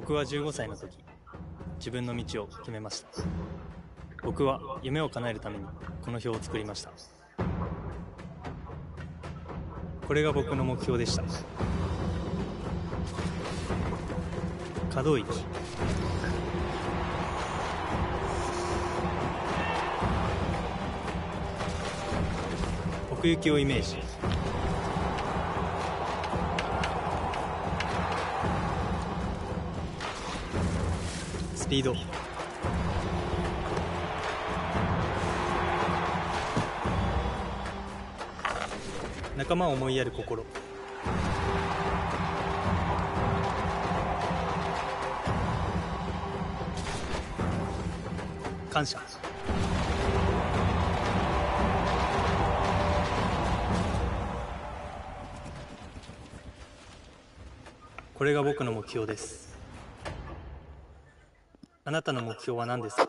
僕は15歳の時、自分の道を決めました。僕は夢を叶えるためにこの表を作りました。これが僕の目標でした。可動域、奥行きをイメージ、スピード、仲間を思いやる心、感謝、これが僕の目標です。あなたの目標は何ですか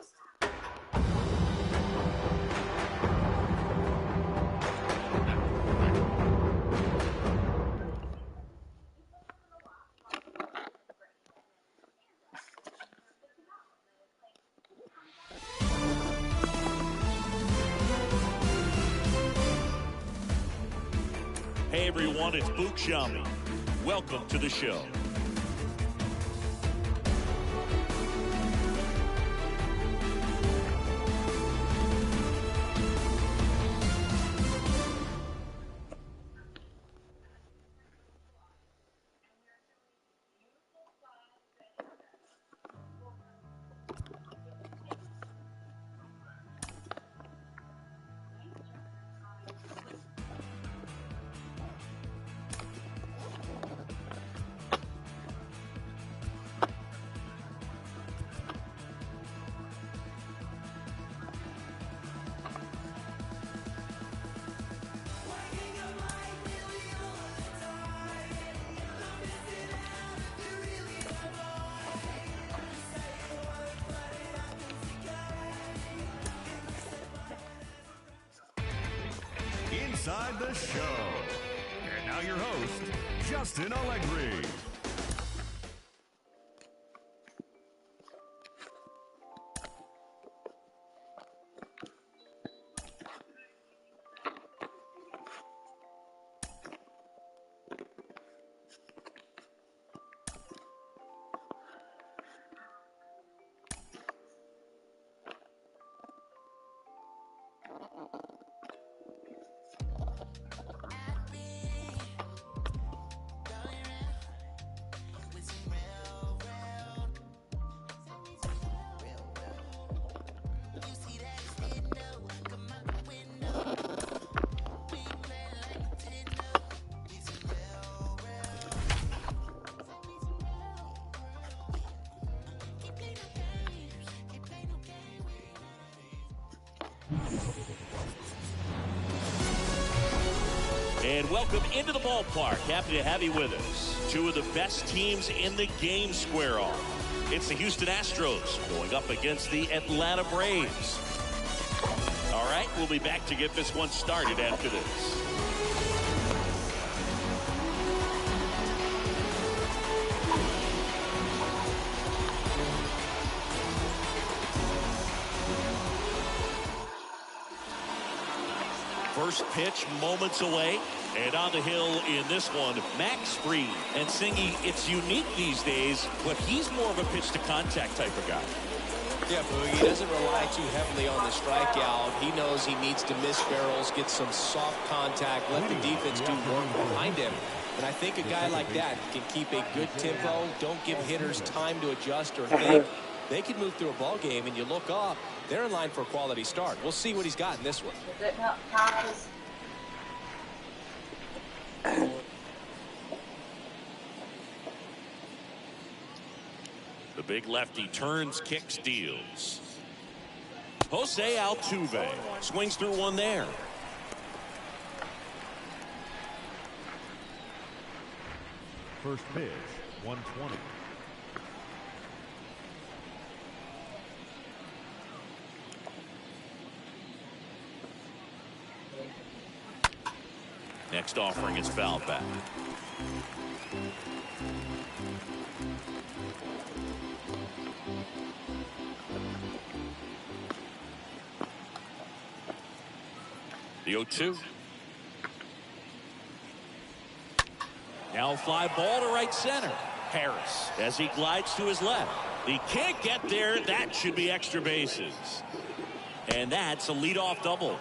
？Hey everyone, it's Book Shami. Welcome to the show. Inside the show. And now your host, Justin Allegri. And welcome into the ballpark. Happy to have you with us. Two of the best teams in the game square off. It's the Houston Astros going up against the Atlanta Braves. All right, we'll be back to get this one started after this. First pitch moments away, and on the hill in this one, Max Fried. And Singy, it's unique these days, but he's more of a pitch to contact type of guy. Yeah, Boogie, he doesn't rely too heavily on the strikeout. He knows he needs to miss barrels, get some soft contact, let the defense do work behind him. And I think a guy like that can keep a good tempo, don't give hitters time to adjust or think. They can move through a ball game, and you look up, they're in line for a quality start. We'll see what he's got in this one. The big lefty turns, kicks, deals. Jose Altuve swings through one there. First pitch, 120. next offering is fouled back. The 0-2. Now fly ball to right center. Harris as he glides to his left. He can't get there. That should be extra bases. And that's a leadoff double.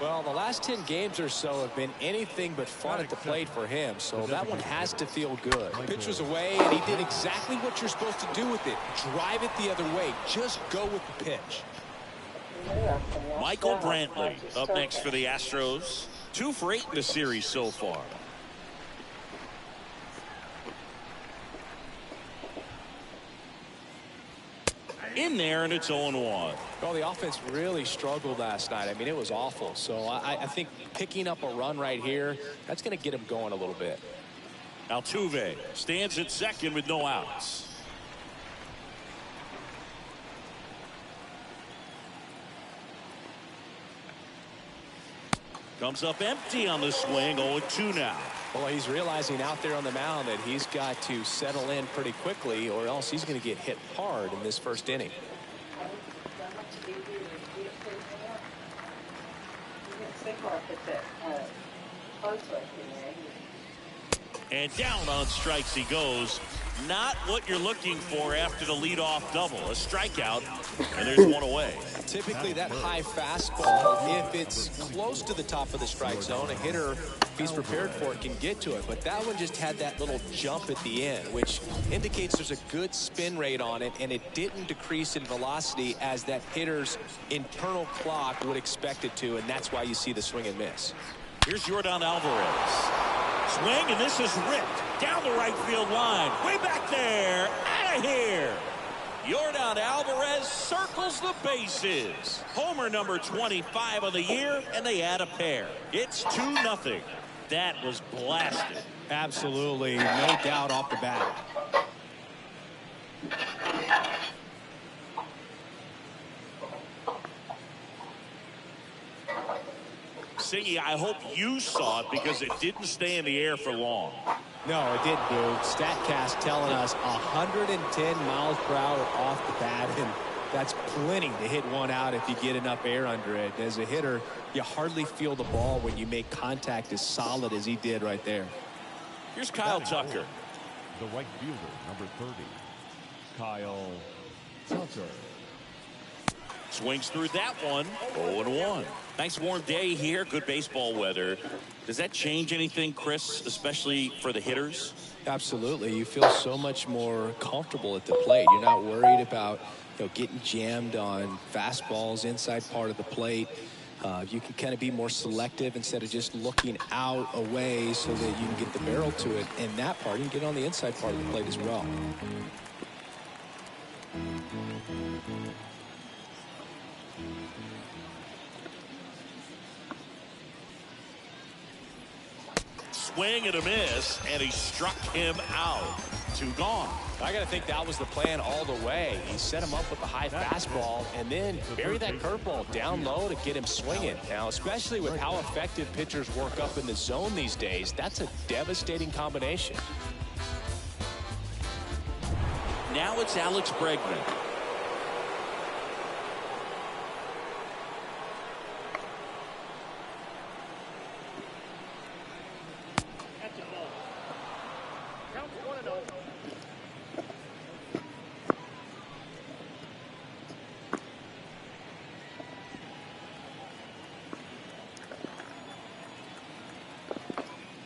Well, the last 10 games or so have been anything but fun at the plate for him, so that one has to feel good. Pitch was away, and he did exactly what you're supposed to do with it. Drive it the other way. Just go with the pitch. Michael Brantley up next for the Astros. 2 for 8 in the series so far. In there, and it's 0-1. Well, the offense really struggled last night. I mean, it was awful. So I think picking up a run right here, that's going to get him going a little bit. Altuve stands at second with no outs. Comes up empty on the swing. 0-2 now. Well, he's realizing out there on the mound that he's got to settle in pretty quickly, or else he's going to get hit hard in this first inning. And down on strikes he goes. Not what you're looking for after the leadoff double. A strikeout, and there's one away. Typically that high fastball, if it's close to the top of the strike zone, a hitter, if he's prepared for it, can get to it. But that one just had that little jump at the end, which indicates there's a good spin rate on it, and it didn't decrease in velocity as that hitter's internal clock would expect it to, and that's why you see the swing and miss. Here's Yordan Alvarez. Swing, and this is ripped down the right field line. Way back there. Out of here. Yordan Alvarez circles the bases. Homer number 25 of the year, and they add a pair. It's 2-0. That was blasted. Absolutely, no doubt off the bat. Siggy, I hope you saw it because it didn't stay in the air for long. No, it didn't, dude. StatCast telling us 110 miles per hour off the bat, and that's plenty to hit one out if you get enough air under it. As a hitter, you hardly feel the ball when you make contact as solid as he did right there. Here's Kyle Tucker. The right fielder, number 30, Kyle Tucker. Swings through that one. 0-1. Nice warm day here. Good baseball weather. Does that change anything, Chris, especially for the hitters? Absolutely. You feel so much more comfortable at the plate. You're not worried about getting jammed on fastballs inside part of the plate. You can kind of be more selective instead of just looking out away so that you can get the barrel to it. And that part, you can get on the inside part of the plate as well. Swing and a miss, and he struck him out. 2 gone. I got to think that was the plan all the way. He set him up with a high fastball and then bury that curveball down low to get him swinging. Now, especially with how effective pitchers work up in the zone these days, that's a devastating combination. Now it's Alex Bregman.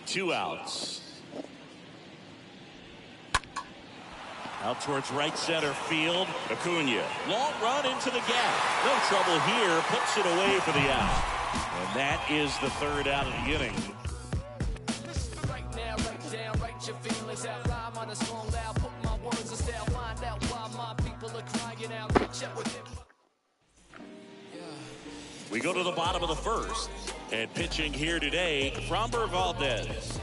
Two outs. Out towards right center field. Acuna. Long run into the gap. No trouble here. Puts it away for the out. And that is the 3rd out of the inning. We go to the bottom of the 1st. And pitching here today, Framber Valdez.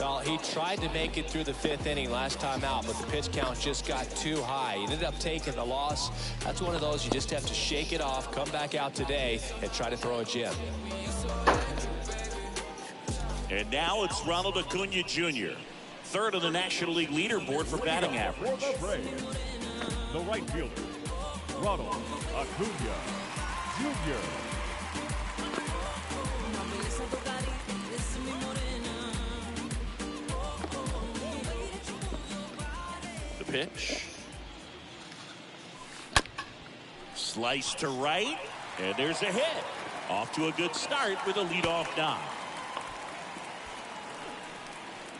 Well, he tried to make it through the 5th inning last time out, but the pitch count just got too high. He ended up taking the loss. That's one of those you just have to shake it off, come back out today, and try to throw a gem. And now it's Ronald Acuna Jr., third on the National League leaderboard for batting average. For the Braves, the right fielder, Ronald Acuna Jr. The pitch. Slice to right, and there's a hit. Off to a good start with a leadoff knock.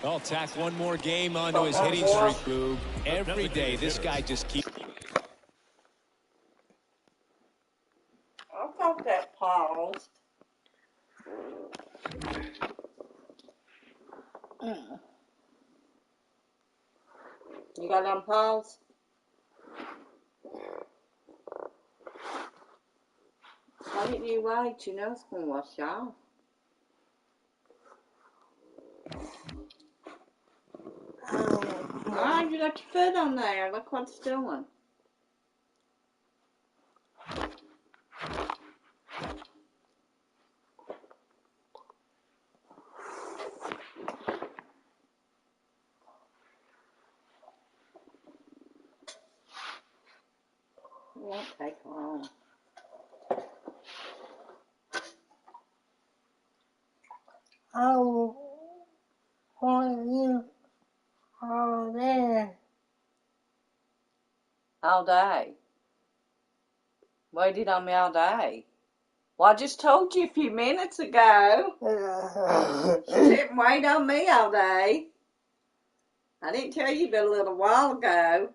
Well, tack one more game onto his hitting streak, Boog. Every day, this guy just keeps... I thought that paused. You got on pause? Why didn't you wait? You know it's going to wash off. Alright, you got your foot on there. Look what it's doing. It won't take long. Oh, want you all there. All day. Waited on me all day. Well, I just told you a few minutes ago. You didn't wait on me all day. I didn't tell you but a little while ago.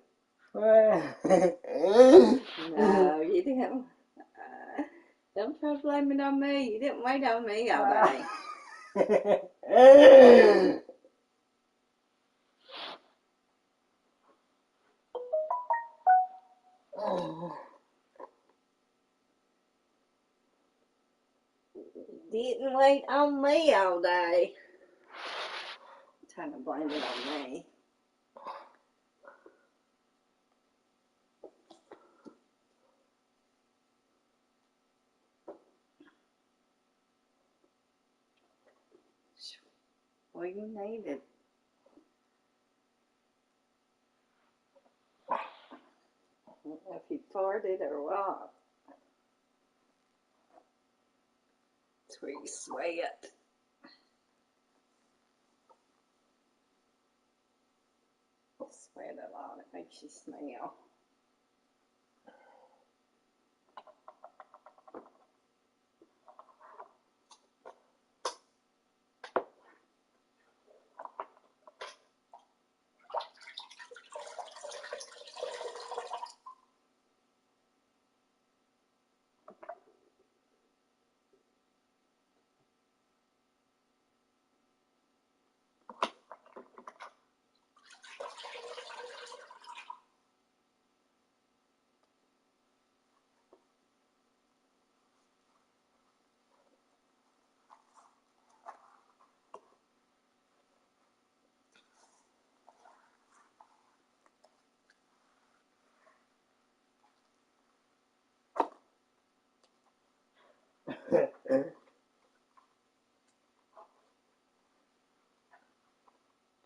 No, you didn't. Don't try to blame it on me. You didn't wait on me all day. Didn't wait on me all day. Trying to blame it on me. Well, you need it. I don't know if you farted or what. It's where you sweat. Sweat a lot. It makes you smell.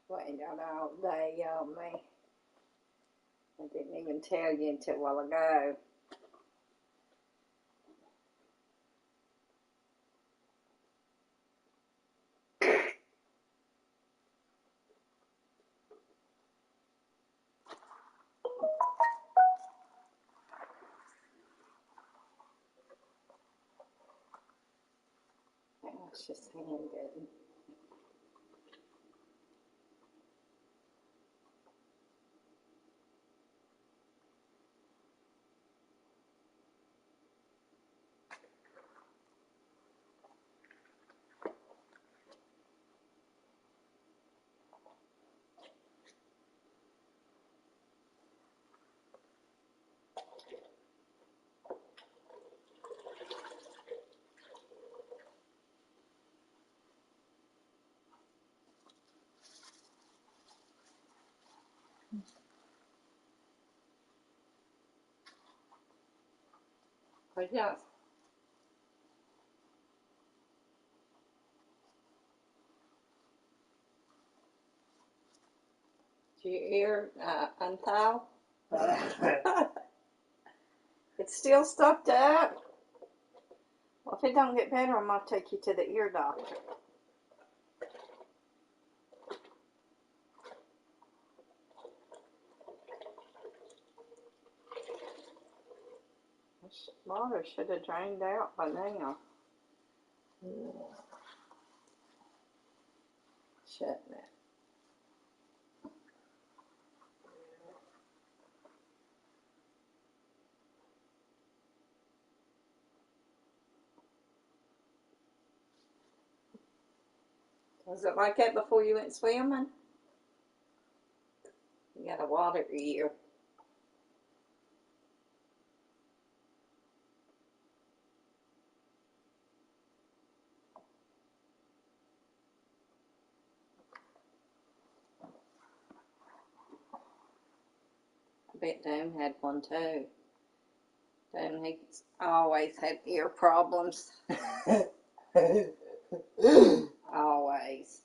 Waiting out all day on me. I didn't even tell you until a while ago. It's just hanging good. But yes. Did your ear unthaw? It's still stuck up? Well, if it don't get better, I'm going to take you to the ear doctor. This water should have drained out by now. Shouldn't it? Was it like that before you went swimming? You got a water ear. I bet Dome had one too. Dome, he's always had ear problems. Always.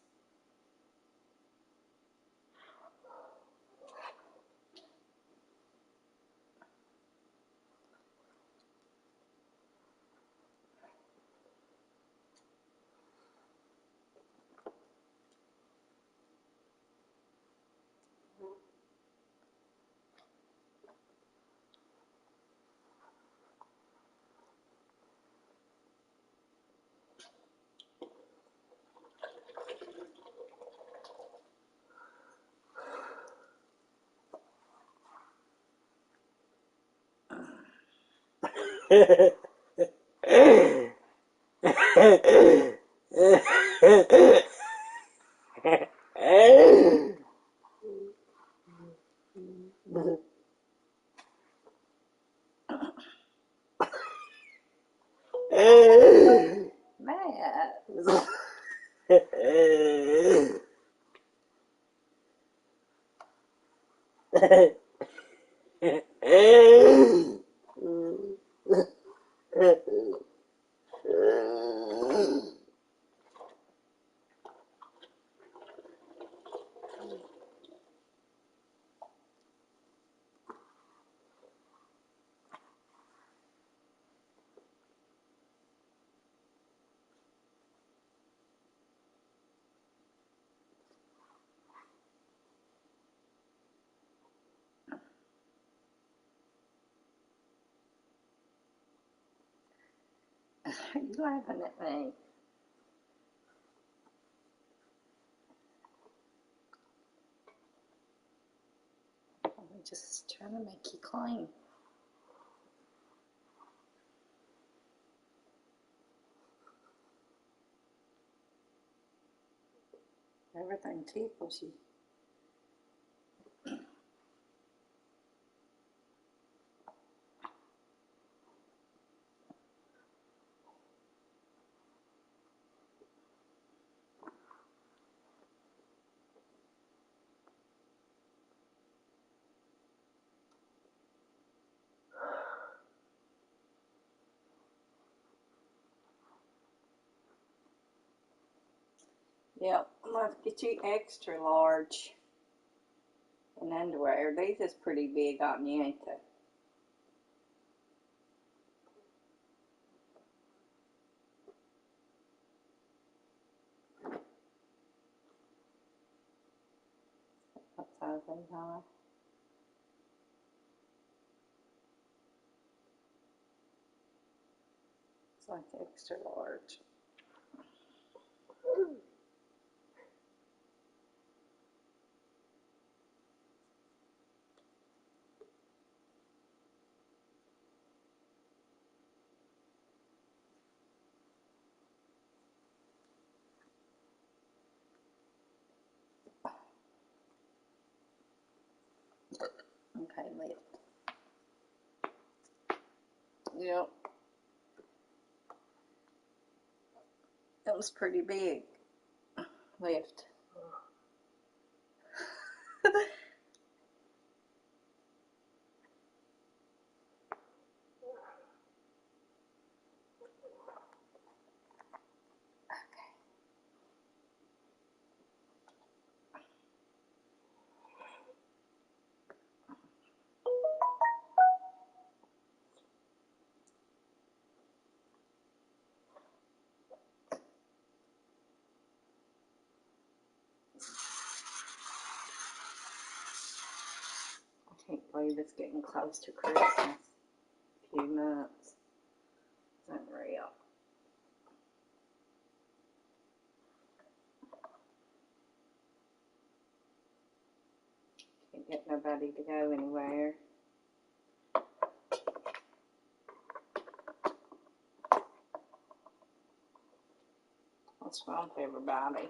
Matt. Are you laughing at me? I'm just trying to make you clean. Everything tickles you. Yep, I'm going to get you extra large in underwear. These is pretty big on you, ain't they? What size are they on? It's like extra large. Okay, lift. Yep. That was pretty big. Lift. Can't believe it's getting close to Christmas. A few months. It's unreal. Can't get nobody to go anywhere. What's wrong with everybody?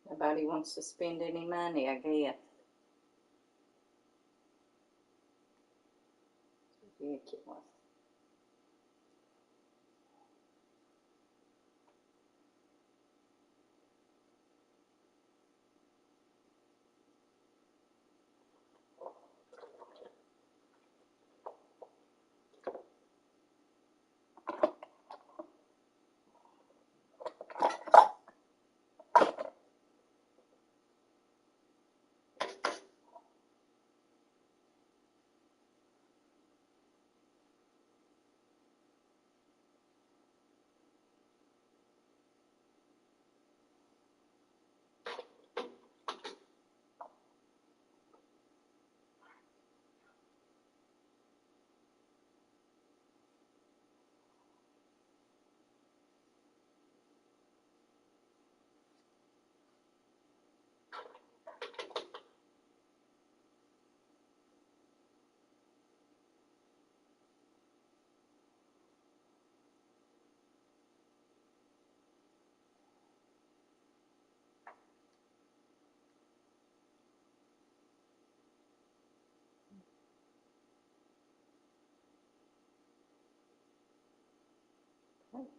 Nobody wants to spend any money, I guess. It's ridiculous.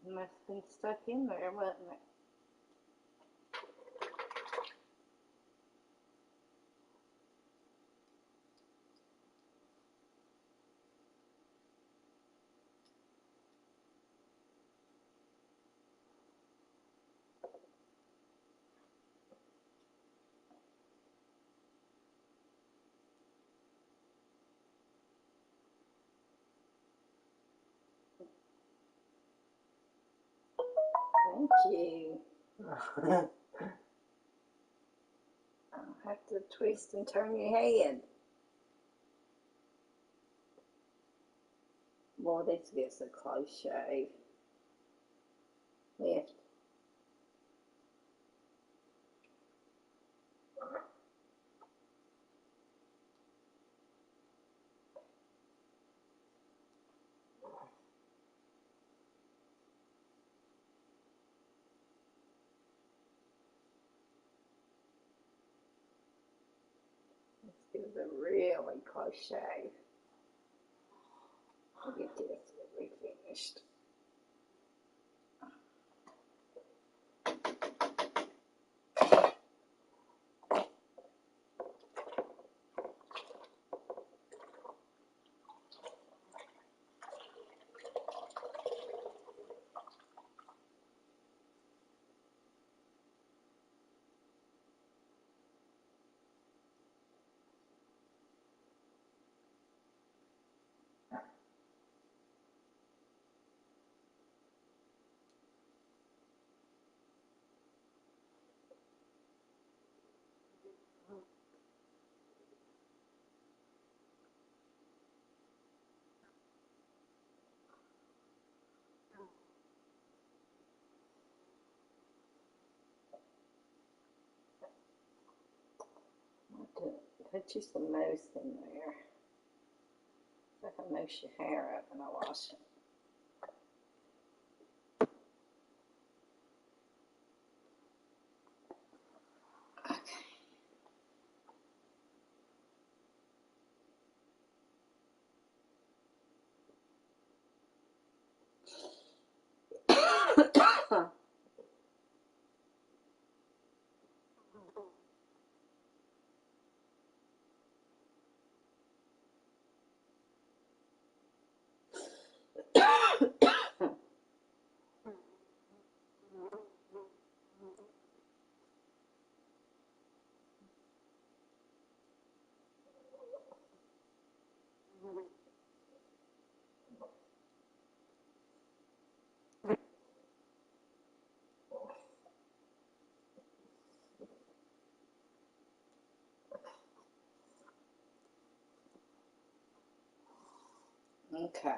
It must have been stuck in there, wasn't it? Thank you. I'll have to twist and turn your head. Boy, this gets a close shave. Lift. This is a really close shave. Look at this. We finished. Put you some mousse in there. So I can mousse your hair up when I wash it. Okay.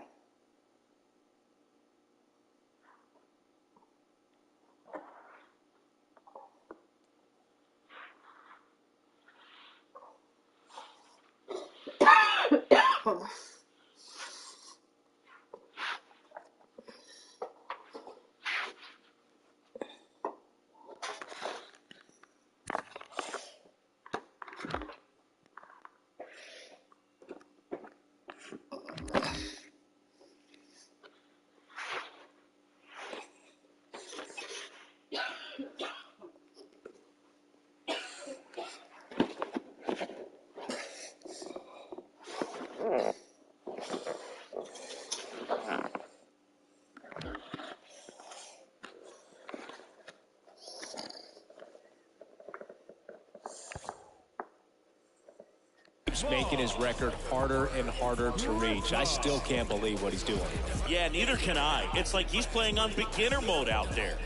Making his record harder and harder to reach. I still can't believe what he's doing. Yeah, neither can I. It's like he's playing on beginner mode out there.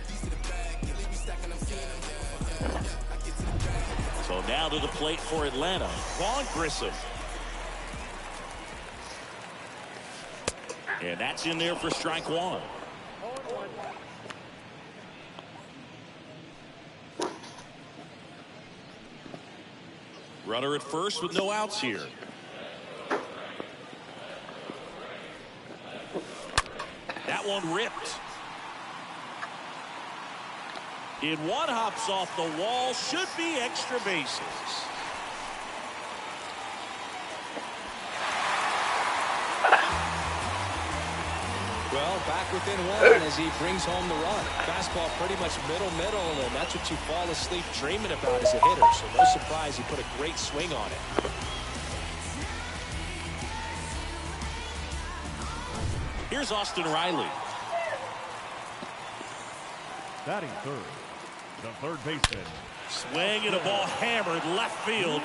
So now to the plate for Atlanta, Vaughn Grissom. And that's in there for strike one. Runner at first with no outs here. That one ripped. In one hops off the wall, should be extra bases. Well, back within one as he brings home the run. Fastball pretty much middle, and that's what you fall asleep dreaming about as a hitter. So no surprise he put a great swing on it. Here's Austin Riley. Batting third, the third baseman. Swing and a ball hammered left field.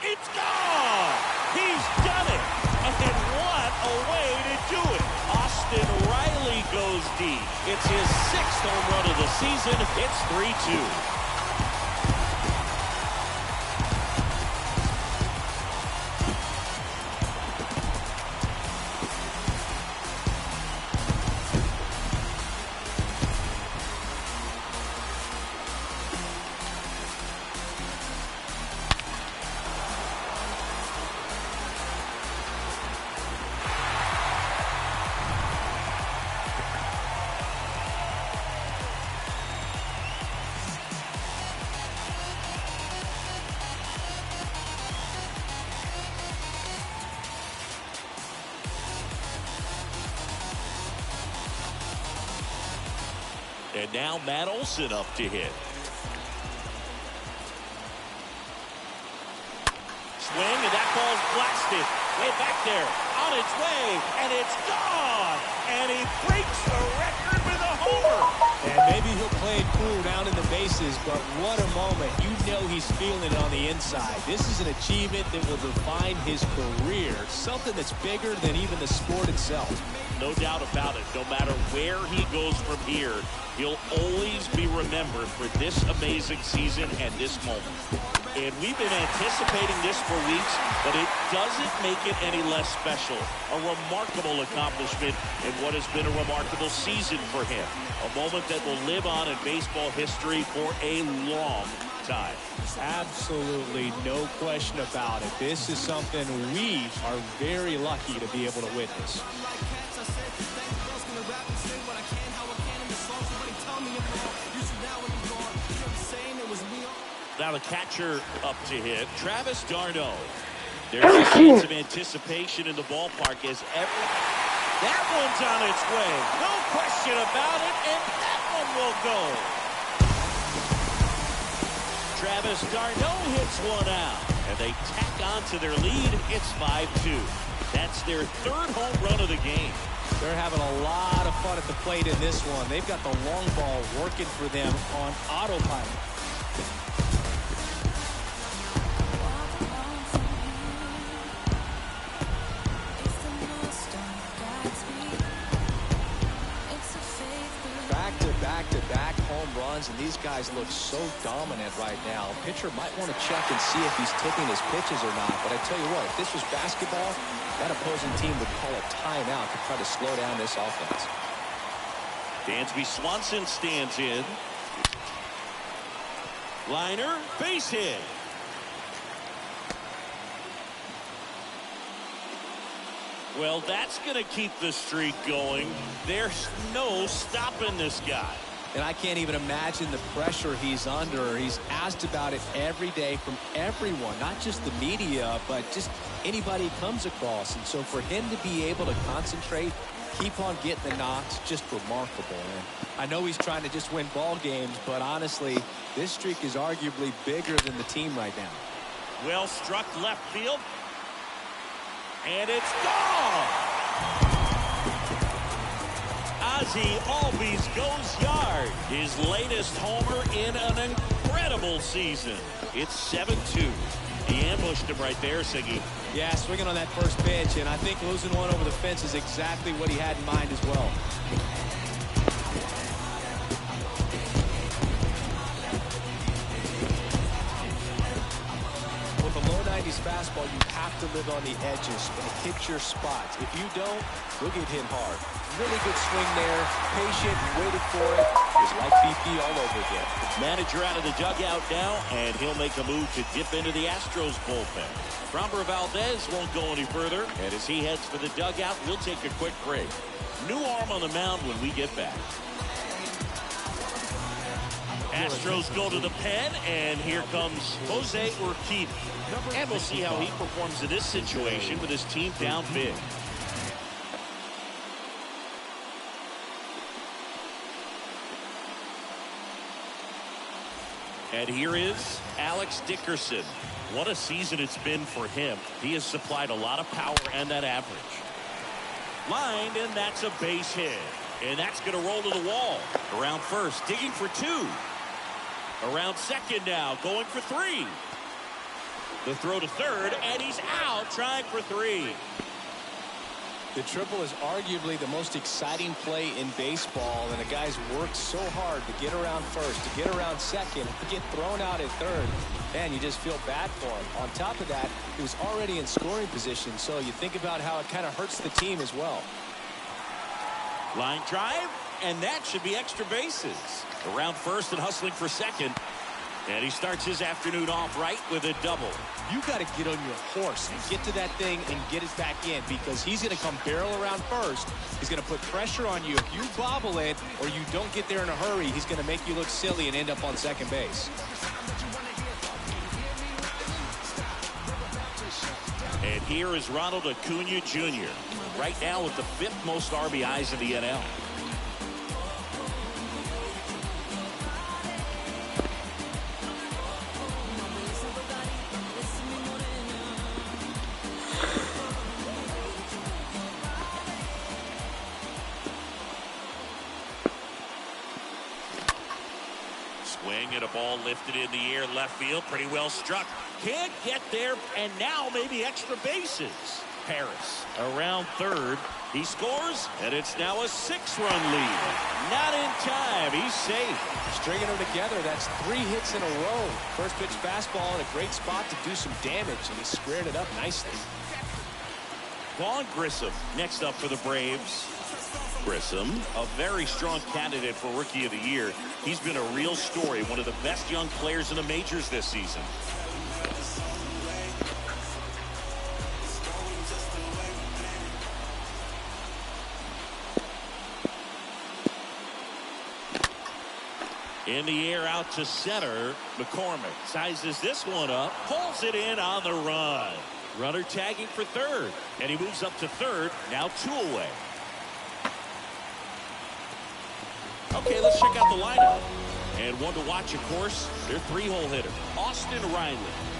It's gone! He's done it! And what a way to do it! Austin Riley goes deep. It's his 6th home run of the season. It's 3-2. And now Matt Olson up to hit. Swing, and that ball's blasted. Way back there, on its way, and it's gone! And he breaks the record with a homer! And maybe he'll play it cool down in the bases, but what a moment. You know he's feeling it on the inside. This is an achievement that will define his career, something that's bigger than even the sport itself. No doubt about it. No matter where he goes from here, he'll always be remembered for this amazing season and this moment. And we've been anticipating this for weeks, but it doesn't make it any less special. A remarkable accomplishment in what has been a remarkable season for him. A moment that will live on in baseball history for a long time. Absolutely no question about it. This is something we are very lucky to be able to witness. Now the catcher up to hit, Travis d'Arnaud. There's a sense of anticipation in the ballpark as that one's on its way. No question about it, and that one will go. Travis d'Arnaud hits one out, and they tack on to their lead. It's 5-2. That's their 3rd home run of the game. They're having a lot of fun at the plate in this one. They've got the long ball working for them on autopilot. Back-to-back home runs, and these guys look so dominant right now. Pitcher might want to check and see if he's tipping his pitches or not. But I tell you what, if this was basketball, that opposing team would call a timeout to try to slow down this offense. Dansby Swanson stands in. Liner, base hit. Well, that's going to keep the streak going. There's no stopping this guy. And I can't even imagine the pressure he's under. He's asked about it every day from everyone, not just the media, but just anybody he comes across. And so for him to be able to concentrate, keep on getting the knocks, just remarkable. And I know he's trying to just win ball games, but honestly, this streak is arguably bigger than the team right now. Well struck left field. And it's gone! Ozzie Albies goes yard. His latest homer in an incredible season. It's 7-2. He ambushed him right there, Siggy. Yeah, swinging on that first pitch, and I think losing one over the fence is exactly what he had in mind as well. With a low 90s fastball, you have to live on the edges and hit your spots. If you don't, you'll get hit hard. Really good swing there, patient, waited for it. It was like BP all over again. Manager out of the dugout now, and he'll make a move to dip into the Astros bullpen. Framber Valdez won't go any further, and as he heads for the dugout, we'll take a quick break. New arm on the mound when we get back. Astros go to the pen, and here comes Jose Urquidy. And we'll see how he performs in this situation with his team down big. And here is Alex Dickerson. What a season it's been for him. He has supplied a lot of power and that average. Lined, and that's a base hit. And that's going to roll to the wall. Around first, digging for two. Around second now, going for three. The throw to third, and he's out trying for three. The triple is arguably the most exciting play in baseball, and the guys worked so hard to get around first, to get around second, to get thrown out at third. Man, you just feel bad for him. On top of that, he was already in scoring position, so you think about how it kind of hurts the team as well. Line drive, and that should be extra bases. Around first and hustling for second. And he starts his afternoon off right with a double. You got to get on your horse and get to that thing and get it back in, because he's going to come barrel around first. He's going to put pressure on you. If you bobble it or you don't get there in a hurry, he's going to make you look silly and end up on second base. And here is Ronald Acuna Jr. right now with the 5th most RBIs in the NL. Swing and a ball lifted in the air, left field, pretty well struck. Can't get there, and now maybe extra bases. Harris around third. He scores, and it's now a 6-run lead. Not in time. He's safe. Stringing them together, that's 3 hits in a row. First pitch fastball in a great spot to do some damage, and he squared it up nicely. Vaughn Grissom next up for the Braves. Grissom, a very strong candidate for Rookie of the Year. He's been a real story, one of the best young players in the majors this season. In the air out to center. McCormick sizes this one up, pulls it in on the run. Runner tagging for third, and he moves up to third, now 2 away. Okay, let's check out the lineup. And one to watch, of course, their 3-hole hitter, Austin Riley.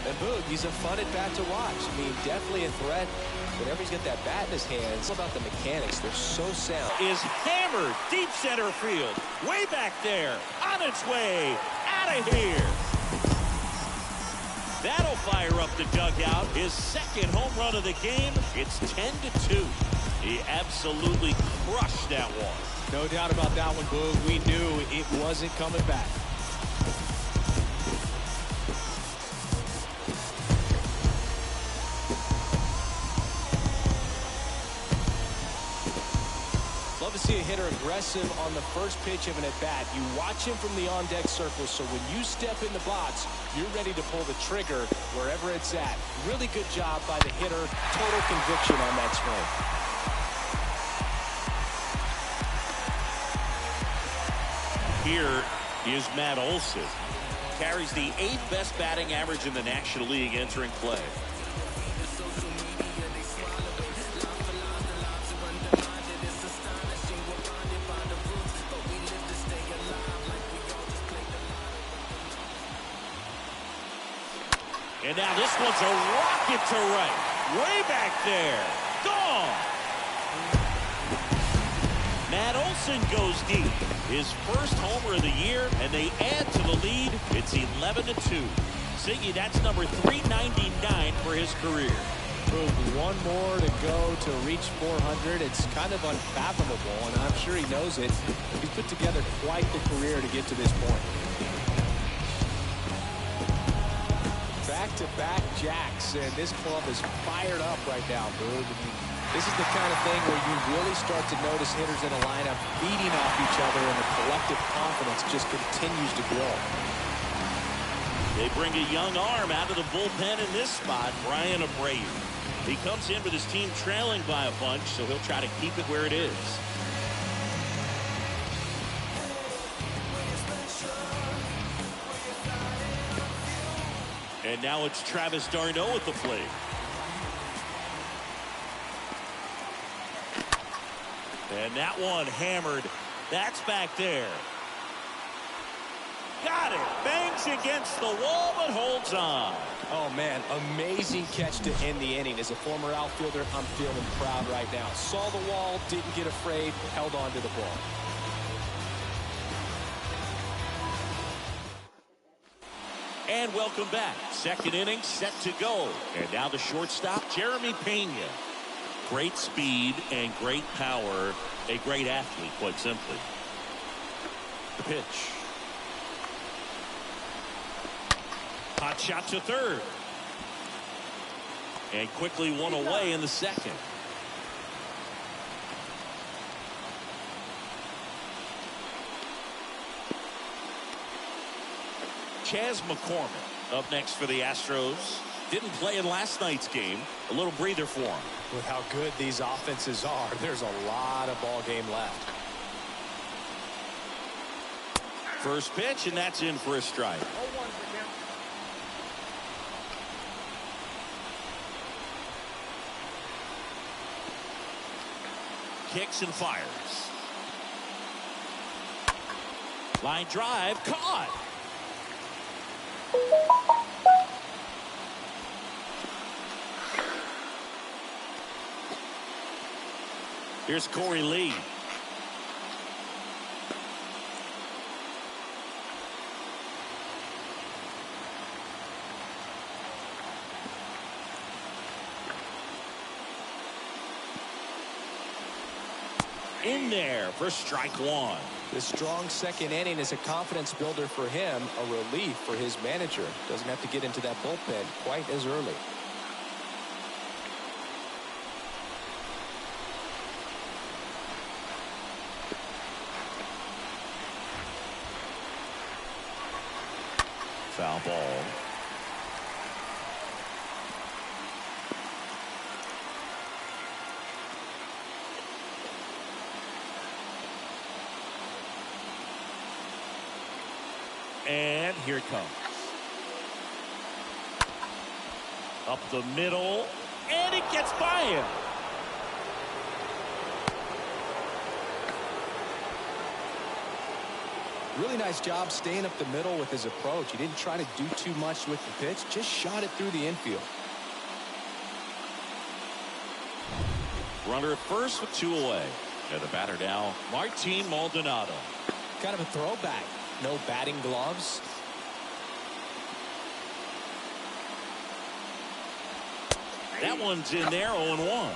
And Boog, he's a fun at bat to watch. I mean, definitely a threat. Whenever he's got that bat in his hands, it's about the mechanics. They're so sound. Is hammered deep center field. Way back there. On its way. Out of here. That'll fire up the dugout. His 2nd home run of the game. It's 10-2. He absolutely crushed that one. No doubt about that one, Boog. We knew it wasn't coming back. Love to see a hitter aggressive on the first pitch of an at-bat. You watch him from the on-deck circle, so when you step in the box, you're ready to pull the trigger wherever it's at. Really good job by the hitter. Total conviction on that swing. Here is Matt Olson. Carries the 8th best batting average in the National League entering play. And now this one's a rocket to right. Way back there. Gone. Matt Olson goes deep. His first homer of the year, and they add to the lead. It's 11-2. Siggy, that's number 399 for his career. One more to go to reach 400. It's kind of unfathomable, and I'm sure he knows it. He's put together quite the career to get to this point. Back-to-back jacks, and this club is fired up right now, Boog. This is the kind of thing where you really start to notice hitters in a lineup feeding off each other, and the collective confidence just continues to grow. They bring a young arm out of the bullpen in this spot, Bryan Abreu. He comes in with his team trailing by a bunch, so he'll try to keep it where it is. And now it's Travis d'Arnaud at the plate. And that one hammered. That's back there. Got it. Bangs against the wall, but holds on. Oh, man, amazing catch to end the inning. As a former outfielder, I'm feeling proud right now. Saw the wall, didn't get afraid, held on to the ball. And welcome back. Second inning set to go. And now the shortstop, Jeremy Pena. Great speed and great power. A great athlete, quite simply. The pitch. Hot shot to third. And quickly one away in the second. Chas McCormick up next for the Astros. Didn't play in last night's game. A little breather for him. With how good these offenses are, there's a lot of ball game left. First pitch, and that's in for a strike. Kicks and fires. Line drive, caught. Here's Corey Lee. In there for strike one. The strong second inning is a confidence builder for him, a relief for his manager. Doesn't have to get into that bullpen quite as early. Foul ball. And here it comes. Up the middle, and it gets by him. Really nice job staying up the middle with his approach. He didn't try to do too much with the pitch, just shot it through the infield. Runner at first with two away. And the batter now, Martin Maldonado. Kind of a throwback. No batting gloves. That one's in there, 0-1.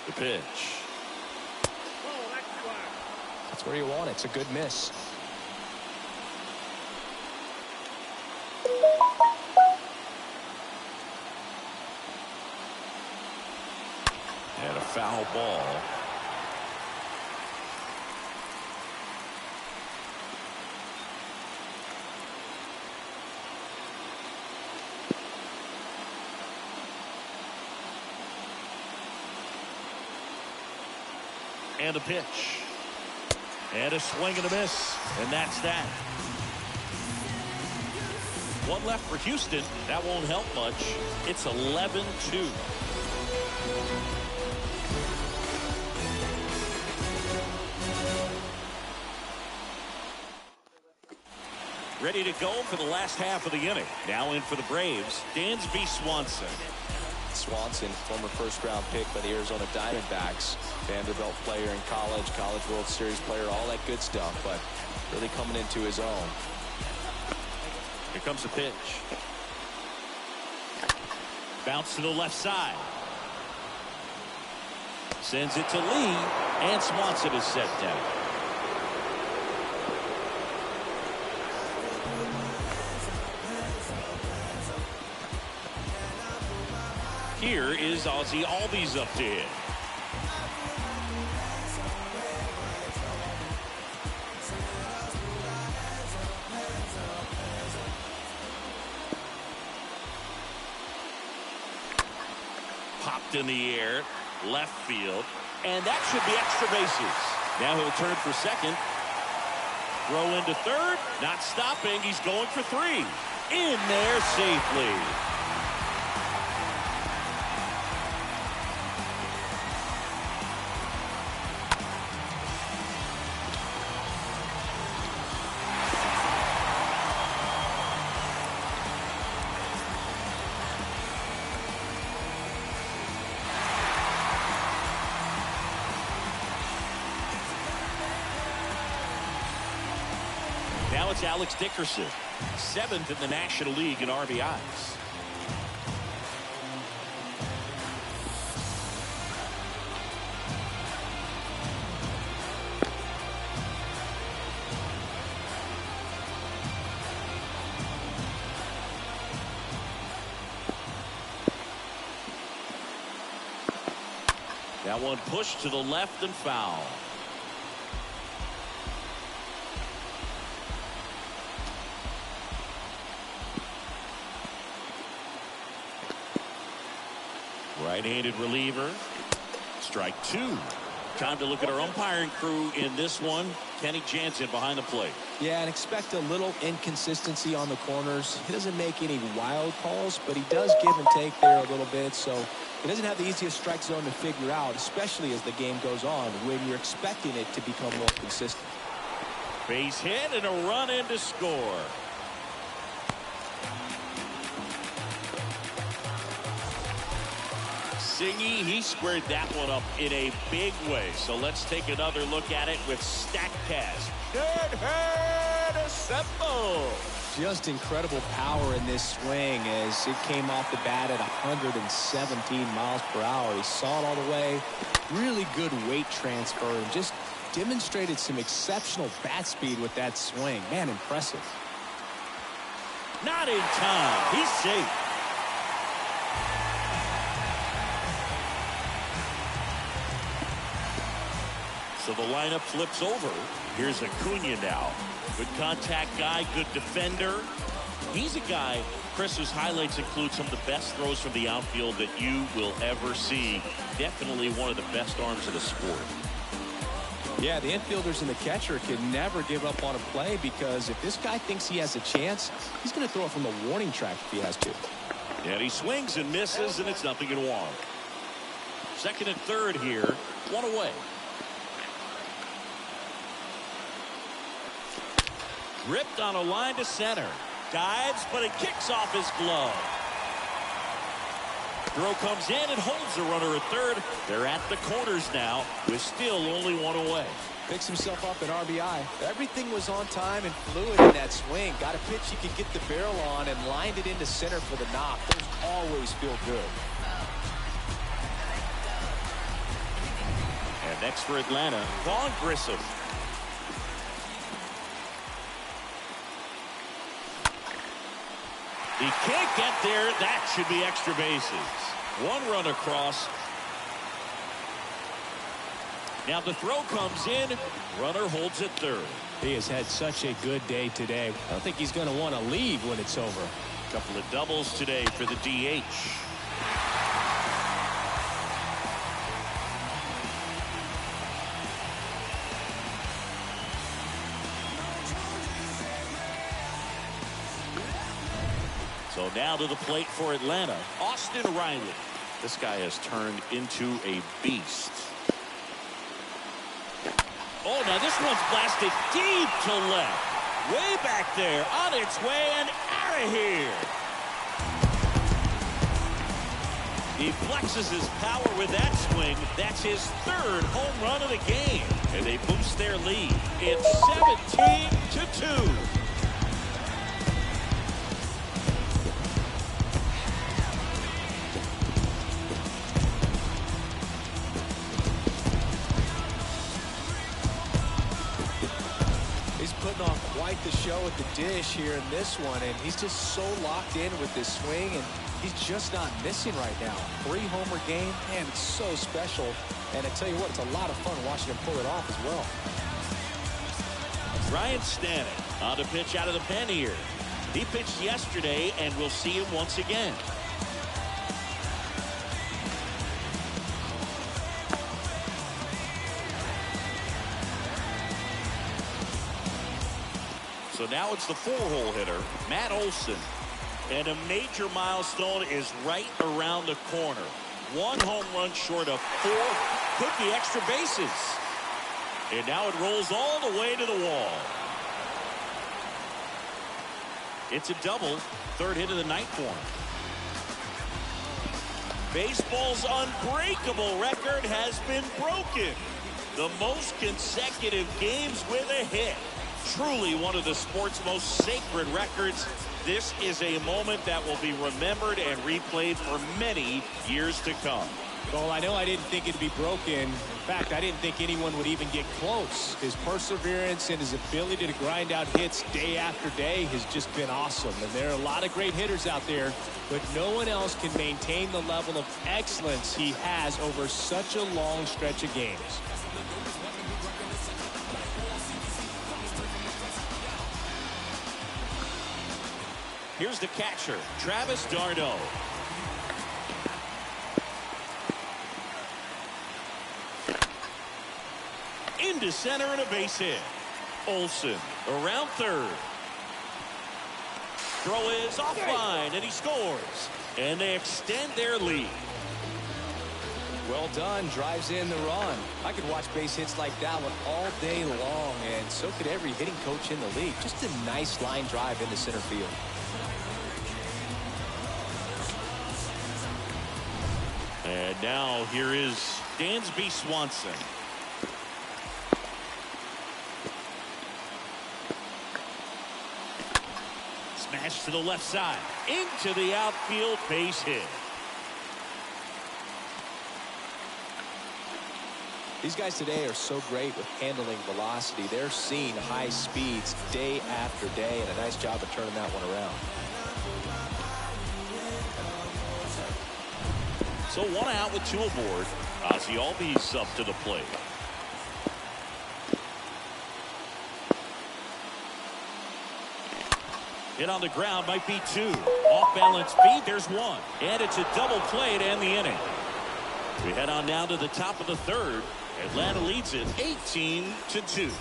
The pitch. That's where you want it. It's a good miss. And a foul ball. And a pitch. And a swing and a miss. And that's that. One left for Houston. That won't help much. It's 11-2. Ready to go for the last half of the inning. Now in for the Braves, Dansby Swanson. Swanson, former first-round pick by the Arizona Diamondbacks. Vanderbilt player in college, College World Series player, all that good stuff, but really coming into his own. Here comes the pitch. Bounce to the left side. Sends it to Lee, and Swanson is set down. Here is Ozzie Albies up to hit. Popped in the air, left field, and that should be extra bases. Now he'll turn for second. Throw into third, not stopping. He's going for three. In there safely. Now it's Alex Dickerson, 7th in the National League in RBIs. That one pushed to the left and foul. Right-handed reliever. Strike two. Time to look at our umpiring crew in this one. Kenny Jansen behind the plate. Yeah, and expect a little inconsistency on the corners. He doesn't make any wild calls, but he does give and take there a little bit, so he doesn't have the easiest strike zone to figure out, especially as the game goes on, when you're expecting it to become more consistent. Base hit and a run in to score. Singy, he squared that one up in a big way. So let's take another look at it with StatCast. Good head assemble. Just incredible power in this swing as it came off the bat at 117 miles per hour. He saw it all the way. Really good weight transfer and just demonstrated some exceptional bat speed with that swing. Man, impressive. Not in time. He's safe. So the lineup flips over. Here's Acuna now. Good contact guy, good defender. He's a guy, Chris, whose highlights include some of the best throws from the outfield that you will ever see. Definitely one of the best arms of the sport. Yeah, the infielders and the catcher can never give up on a play because if this guy thinks he has a chance, he's going to throw it from the warning track if he has to. And he swings and misses, and it's 0-1. Second and third here, one away. Ripped on a line to center. Dives, but it kicks off his glove. Throw comes in and holds the runner at third. They're at the corners now with still only one away. Picks himself up an RBI. Everything was on time and fluid in that swing. Got a pitch he could get the barrel on and lined it into center for the knock. Those always feel good. next for Atlanta, Vaughn Grissom. He can't get there. That should be extra bases. One run across. Now the throw comes in. Runner holds at third. He has had such a good day today. I don't think he's going to want to leave when it's over. Couple of doubles today for the DH. So now to the plate for Atlanta, Austin Riley. This guy has turned into a beast. Oh, now this one's blasted deep to left. Way back there, on its way and out of here. He flexes his power with that swing. That's his third home run of the game. And they boost their lead. It's 17-2. Putting on quite the show at the dish here in this one, and he's just so locked in with this swing, and he's just not missing right now. 3-homer game, man, it's so special, and I tell you what, it's a lot of fun watching him pull it off as well. Ryan Stanek on to pitch out of the pen here. He pitched yesterday, and we'll see him once again. So now it's the 4-hole hitter, Matt Olson. And a major milestone is right around the corner. 1 home run short of 4. Could be extra bases. And now it rolls all the way to the wall. It's a double. 3rd hit of the night for him. Baseball's unbreakable record has been broken. The most consecutive games with a hit. Truly one of the sport's most sacred records. This is a moment that will be remembered and replayed for many years to come. Well, I know I didn't think it'd be broken. In fact, I didn't think anyone would even get close. His perseverance and his ability to grind out hits day after day has just been awesome. And there are a lot of great hitters out there, but no one else can maintain the level of excellence he has over such a long stretch of games. Here's the catcher, Travis d'Arnaud. Into center and a base hit. Olson around 3rd. Throw is offline and he scores. And they extend their lead. Well done, drives in the run. I could watch base hits like that one all day long, and so could every hitting coach in the league. Just a nice line drive into center field. And now here is Dansby Swanson. Smash to the left side. Into the outfield, base hit. These guys today are so great with handling velocity. They're seeing high speeds day after day, and a nice job of turning that one around. So 1 out with 2 aboard. Ozzie Albies up to the plate. Hit on the ground might be 2. Off balance speed, there's 1. And it's a double play to end the inning. We head on down to the top of the 3rd. Atlanta leads it 18-2.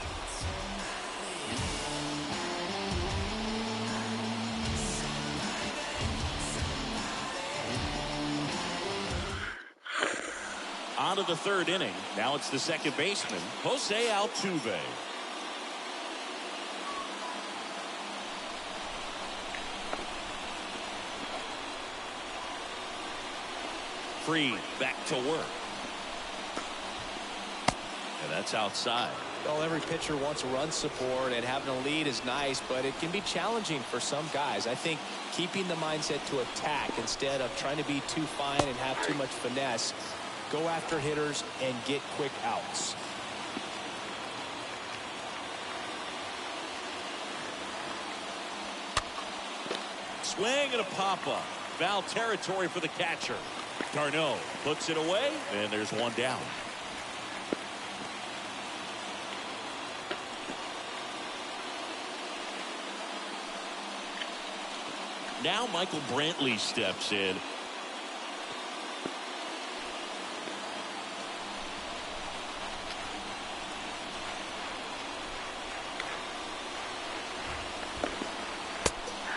On to the 3rd inning. Now it's the second baseman, Jose Altuve. Free back to work. And that's outside. Well, every pitcher wants run support, and having a lead is nice, but it can be challenging for some guys. I think keeping the mindset to attack instead of trying to be too fine and have too much finesse go after hitters, and get quick outs. Swing and a pop-up. Foul territory for the catcher. Darno puts it away, and there's one down. Now Michael Brantley steps in.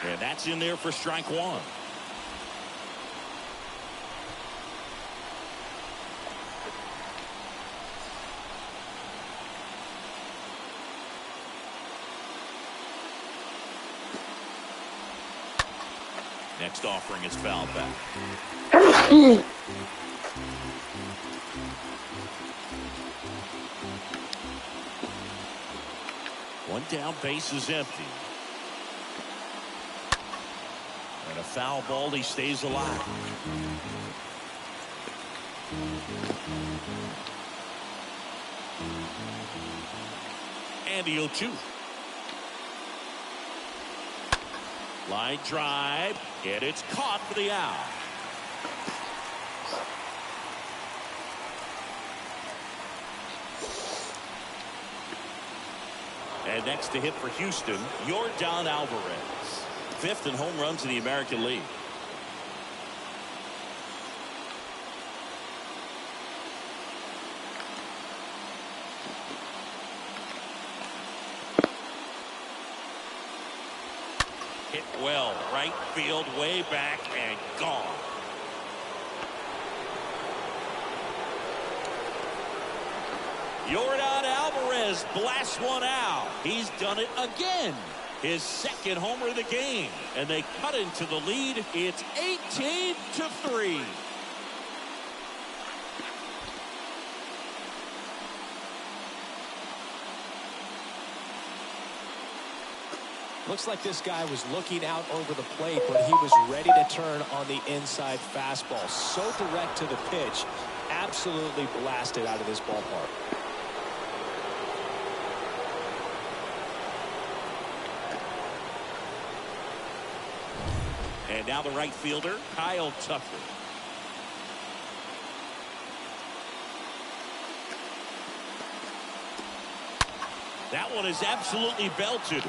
And that's in there for strike one. Next offering is fouled back. One down, base is empty. And a foul ball, he stays alive. And the 0-2. Line drive, and it's caught for the out. And next to hit for Houston, Yordan Alvarez. 5th in home runs in the American League. Hit well, right field, way back, and gone. Yordan Alvarez blasts one out. He's done it again. His 2nd homer of the game. And they cut into the lead. It's 18-3. Looks like this guy was looking out over the plate, but he was ready to turn on the inside fastball. So direct to the pitch. Absolutely blasted out of this ballpark. And now the right fielder, Kyle Tucker. That one is absolutely belted.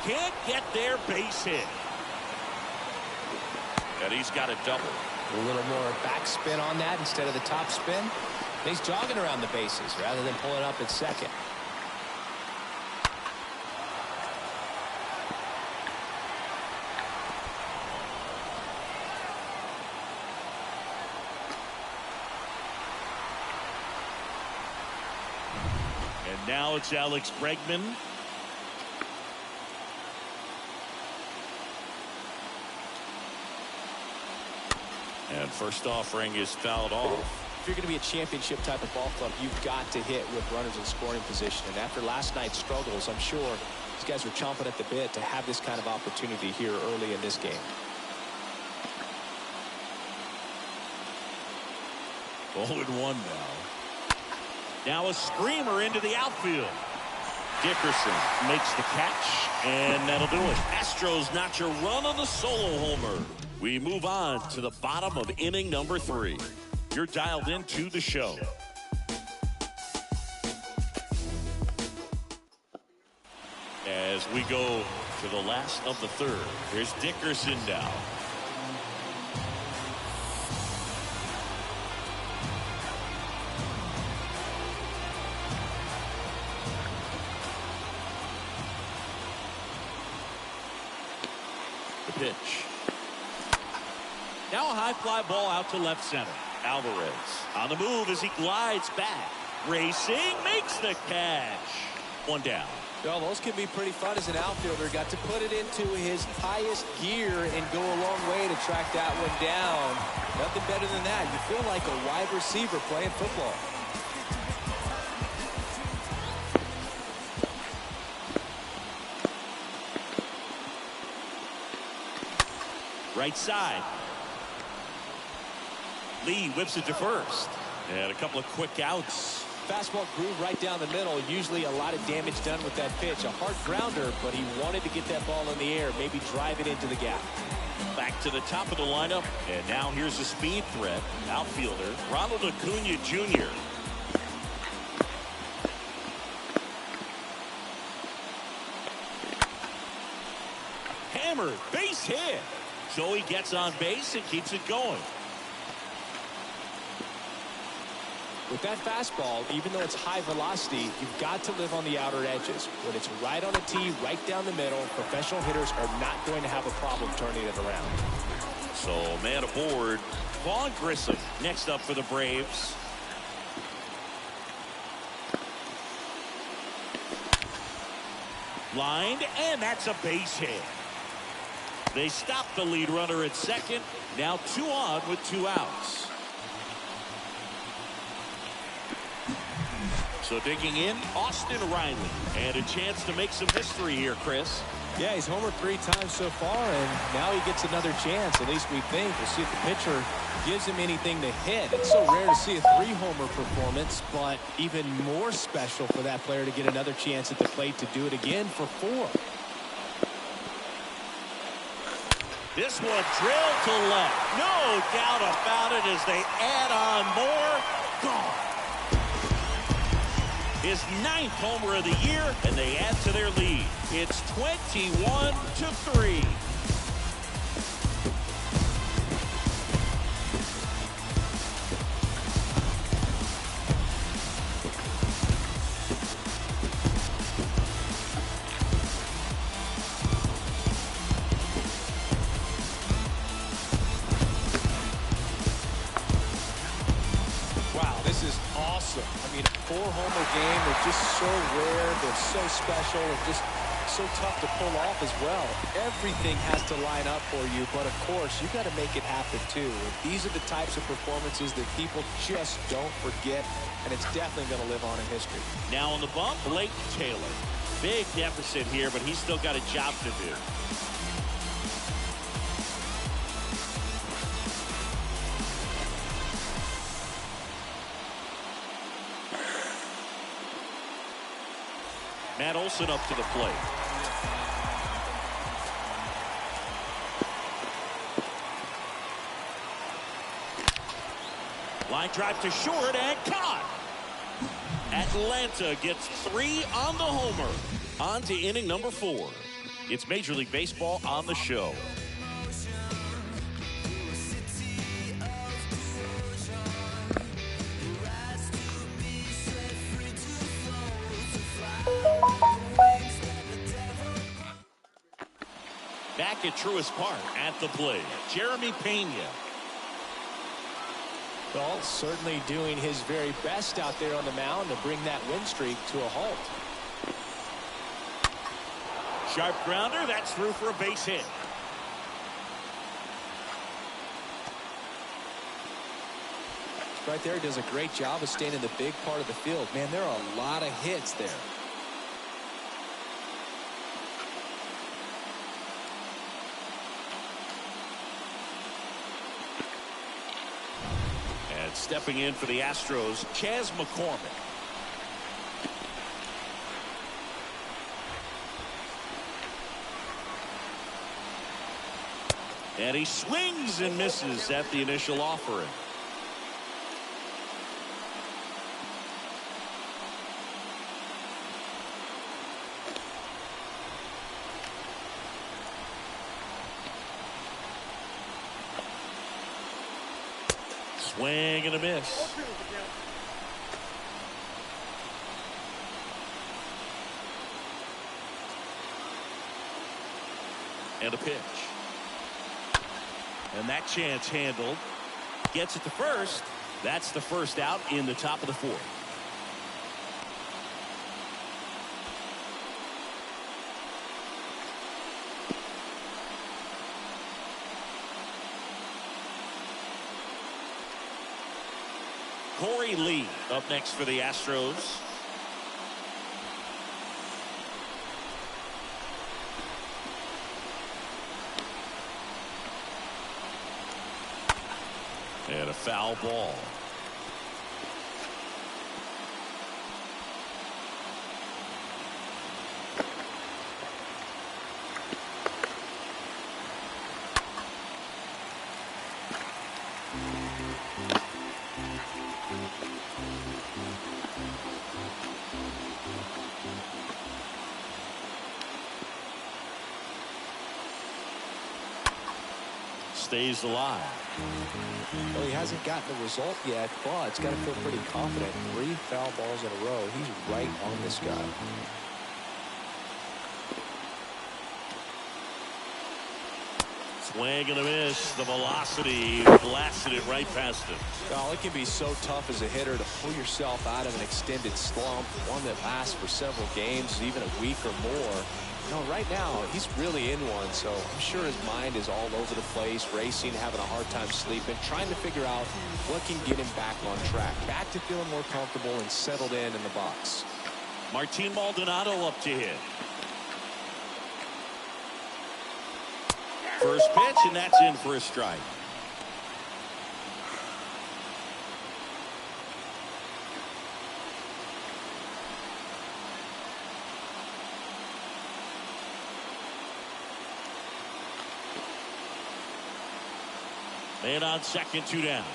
Can't get their base hit. And he's got a double. A little more backspin on that instead of the top spin. And he's jogging around the bases rather than pulling up at second. And now it's Alex Bregman. And first offering is fouled off. If you're going to be a championship type of ball club, you've got to hit with runners in scoring position. And after last night's struggles, I'm sure these guys were chomping at the bit to have this kind of opportunity here early in this game. 0-1 now. Now a screamer into the outfield. Dickerson makes the catch, and that'll do it. Astros notch a run on the solo homer. We move on to the bottom of inning number 3. You're dialed into the show. As we go to the last of the 3rd, here's Dickerson now. The pitch. Now a high fly ball out to left center. Alvarez on the move as he glides back. Racing, makes the catch. One down. Well, those can be pretty fun as an outfielder. Got to put it into his highest gear and go a long way to track that one down. Nothing better than that. You feel like a wide receiver playing football. Right side. Lee whips it to first. And a couple of quick outs. Fastball groove right down the middle. Usually a lot of damage done with that pitch. A hard grounder, but he wanted to get that ball in the air, maybe drive it into the gap. Back to the top of the lineup. And now here's the speed threat. Outfielder Ronald Acuna Jr. Hammered, base hit. Joey gets on base and keeps it going. With that fastball, even though it's high velocity, you've got to live on the outer edges. When it's right on a tee, right down the middle, professional hitters are not going to have a problem turning it around. So, man aboard, Vaughn Grissom next up for the Braves. Lined, and that's a base hit. They stop the lead runner at second. Now 2 on with 2 outs. So digging in, Austin Riley. And a chance to make some history here, Chris. Yeah, he's homered 3 times so far, and now he gets another chance. At least we think. We'll see if the pitcher gives him anything to hit. It's so rare to see a 3-homer performance, but even more special for that player to get another chance at the plate to do it again for 4. This one drilled to left. No doubt about it as they add on more. Gone. His 9th homer of the year, and they add to their lead. It's 21-3. Wow, this is awesome. I mean, a 4-homer game. They're just so rare. They're so special. They're just so tough to pull off as well. Everything has to line up for you, but of course, you got to make it happen too. And these are the types of performances that people just don't forget, and it's definitely going to live on in history. Now on the bump, Blake Taylor. Big deficit here, but he's still got a job to do. Matt Olson up to the plate. Line drive to short and caught. Atlanta gets 3 on the homer. On to inning number 4. It's Major League Baseball on the show. Back at Truist Park at the plate, Jeremy Pena. Well, certainly doing his very best out there on the mound to bring that win streak to a halt. Sharp grounder, that's through for a base hit. Right there, does a great job of staying in the big part of the field. Man, there are a lot of hits there. And stepping in for the Astros, Chas McCormick. And he swings and misses at the initial offering. Swing and a miss. And a pitch. And that chance handled. Gets it to first. That's the first out in the top of the 4th. Corey Lee up next for the Astros. And a foul ball. Stays alive. Well, he hasn't gotten the result yet, but it's got to feel pretty confident. 3 foul balls in a row. He's right on this guy. Swing and a miss. The velocity blasted it right past him. Well, it can be so tough as a hitter to pull yourself out of an extended slump, one that lasts for several games, even a week or more. No, right now, he's really in one, so I'm sure his mind is all over the place, racing, having a hard time sleeping, trying to figure out what can get him back on track, back to feeling more comfortable and settled in the box. Martin Maldonado up to hit. First pitch, and that's in for a strike. Man on second, 2 down.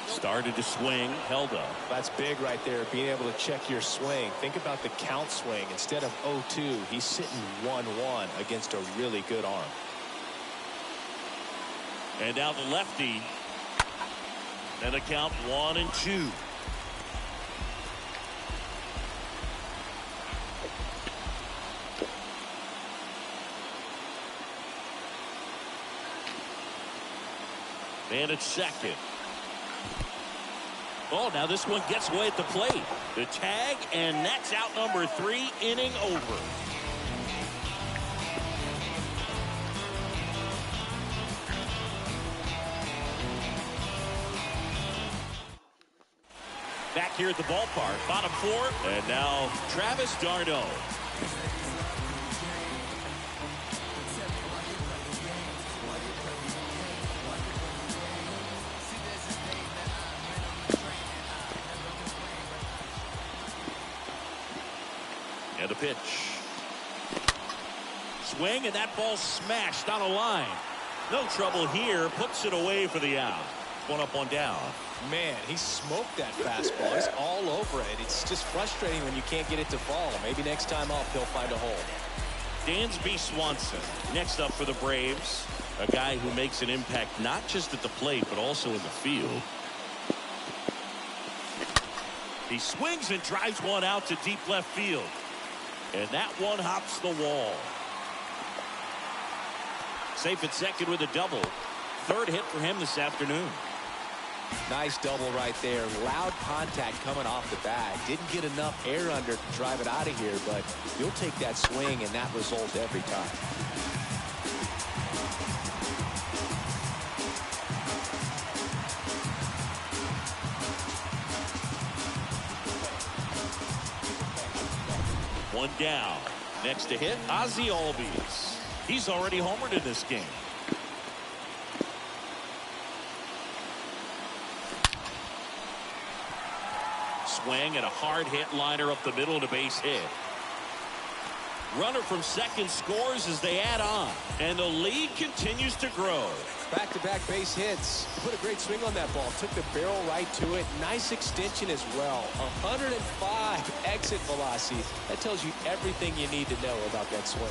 Started to swing, held up. That's big right there, being able to check your swing. Think about the count swing. Instead of 0-2, he's sitting 1-1 against a really good arm. And now the lefty. And the count 1-2. And it's second. Oh, now this one gets away at the plate. The tag, and that's out number 3, inning over. Back here at the ballpark, bottom 4, and now Travis d'Arnaud. And a pitch. Swing, and that ball smashed on a line. No trouble here. Puts it away for the out. 1 up, 1 down. Man, he smoked that fastball. He's all over it. It's just frustrating when you can't get it to fall. Maybe next time up, he'll find a hole. Dansby Swanson next up for the Braves. A guy who makes an impact not just at the plate, but also in the field. He swings and drives one out to deep left field. And that one hops the wall. Safe at second with a double. 3rd hit for him this afternoon. Nice double right there. Loud contact coming off the bag. Didn't get enough air under to drive it out of here, but you'll take that swing and that result every time. One down. Next to hit, Ozzie Albies. He's already homered in this game. Swing and a hard hit liner up the middle to base hit. Runner from second scores as they add on, and the lead continues to grow. Back-to-back base hits. Put a great swing on that ball. Took the barrel right to it. Nice extension as well. 105 exit velocity. That tells you everything you need to know about that swing.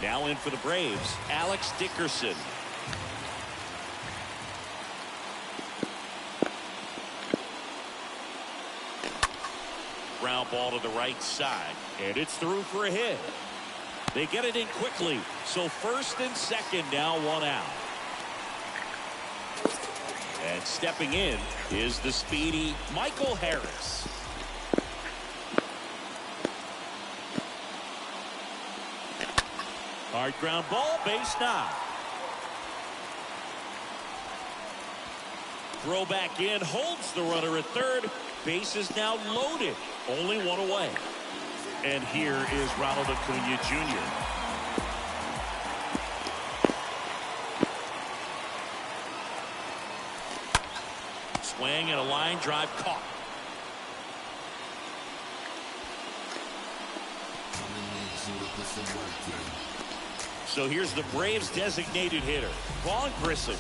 Now in for the Braves, Alex Dickerson. Ground ball to the right side, and it's through for a hit. They get it in quickly, so first and second, now 1 out. And stepping in is the speedy Michael Harris. Hard ground ball, base knock. Throw back in, holds the runner at third. Base is now loaded. Only 1 away. And here is Ronald Acuna Jr. Swing and a line drive caught. So here's the Braves designated hitter, Vaughn Grissom.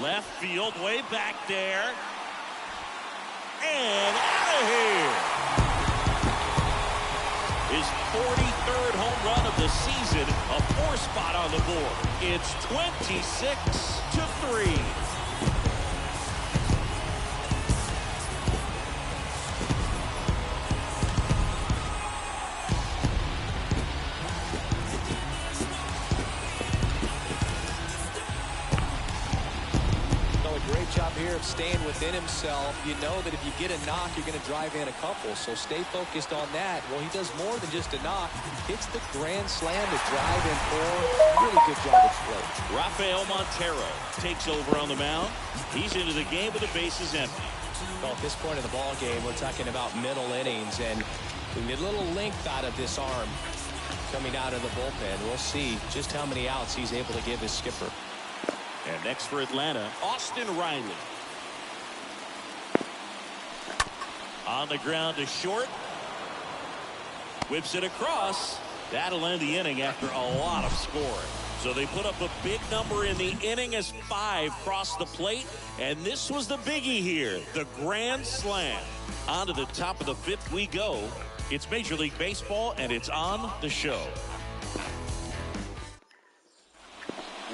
Left field, way back there. And out of here. His 43rd home run of the season, a 4-spot on the board. It's 26-3. Job here of staying within himself. You know that if you get a knock, you're going to drive in a couple, so stay focused on that. Well, he does more than just a knock. Hits the grand slam to drive in 4. Really good job at plate. Rafael Montero takes over on the mound. He's into the game with the bases empty. Well, at this point of the ball game, we're talking about middle innings, and we need a little length out of this arm coming out of the bullpen. We'll see just how many outs he's able to give his skipper. And next for Atlanta, Austin Riley. On the ground to short. Whips it across. That'll end the inning after a lot of scoring. So they put up a big number in the inning as 5 crossed the plate. And this was the biggie here, the grand slam. On to the top of the 5th we go. It's Major League Baseball, and it's on the show.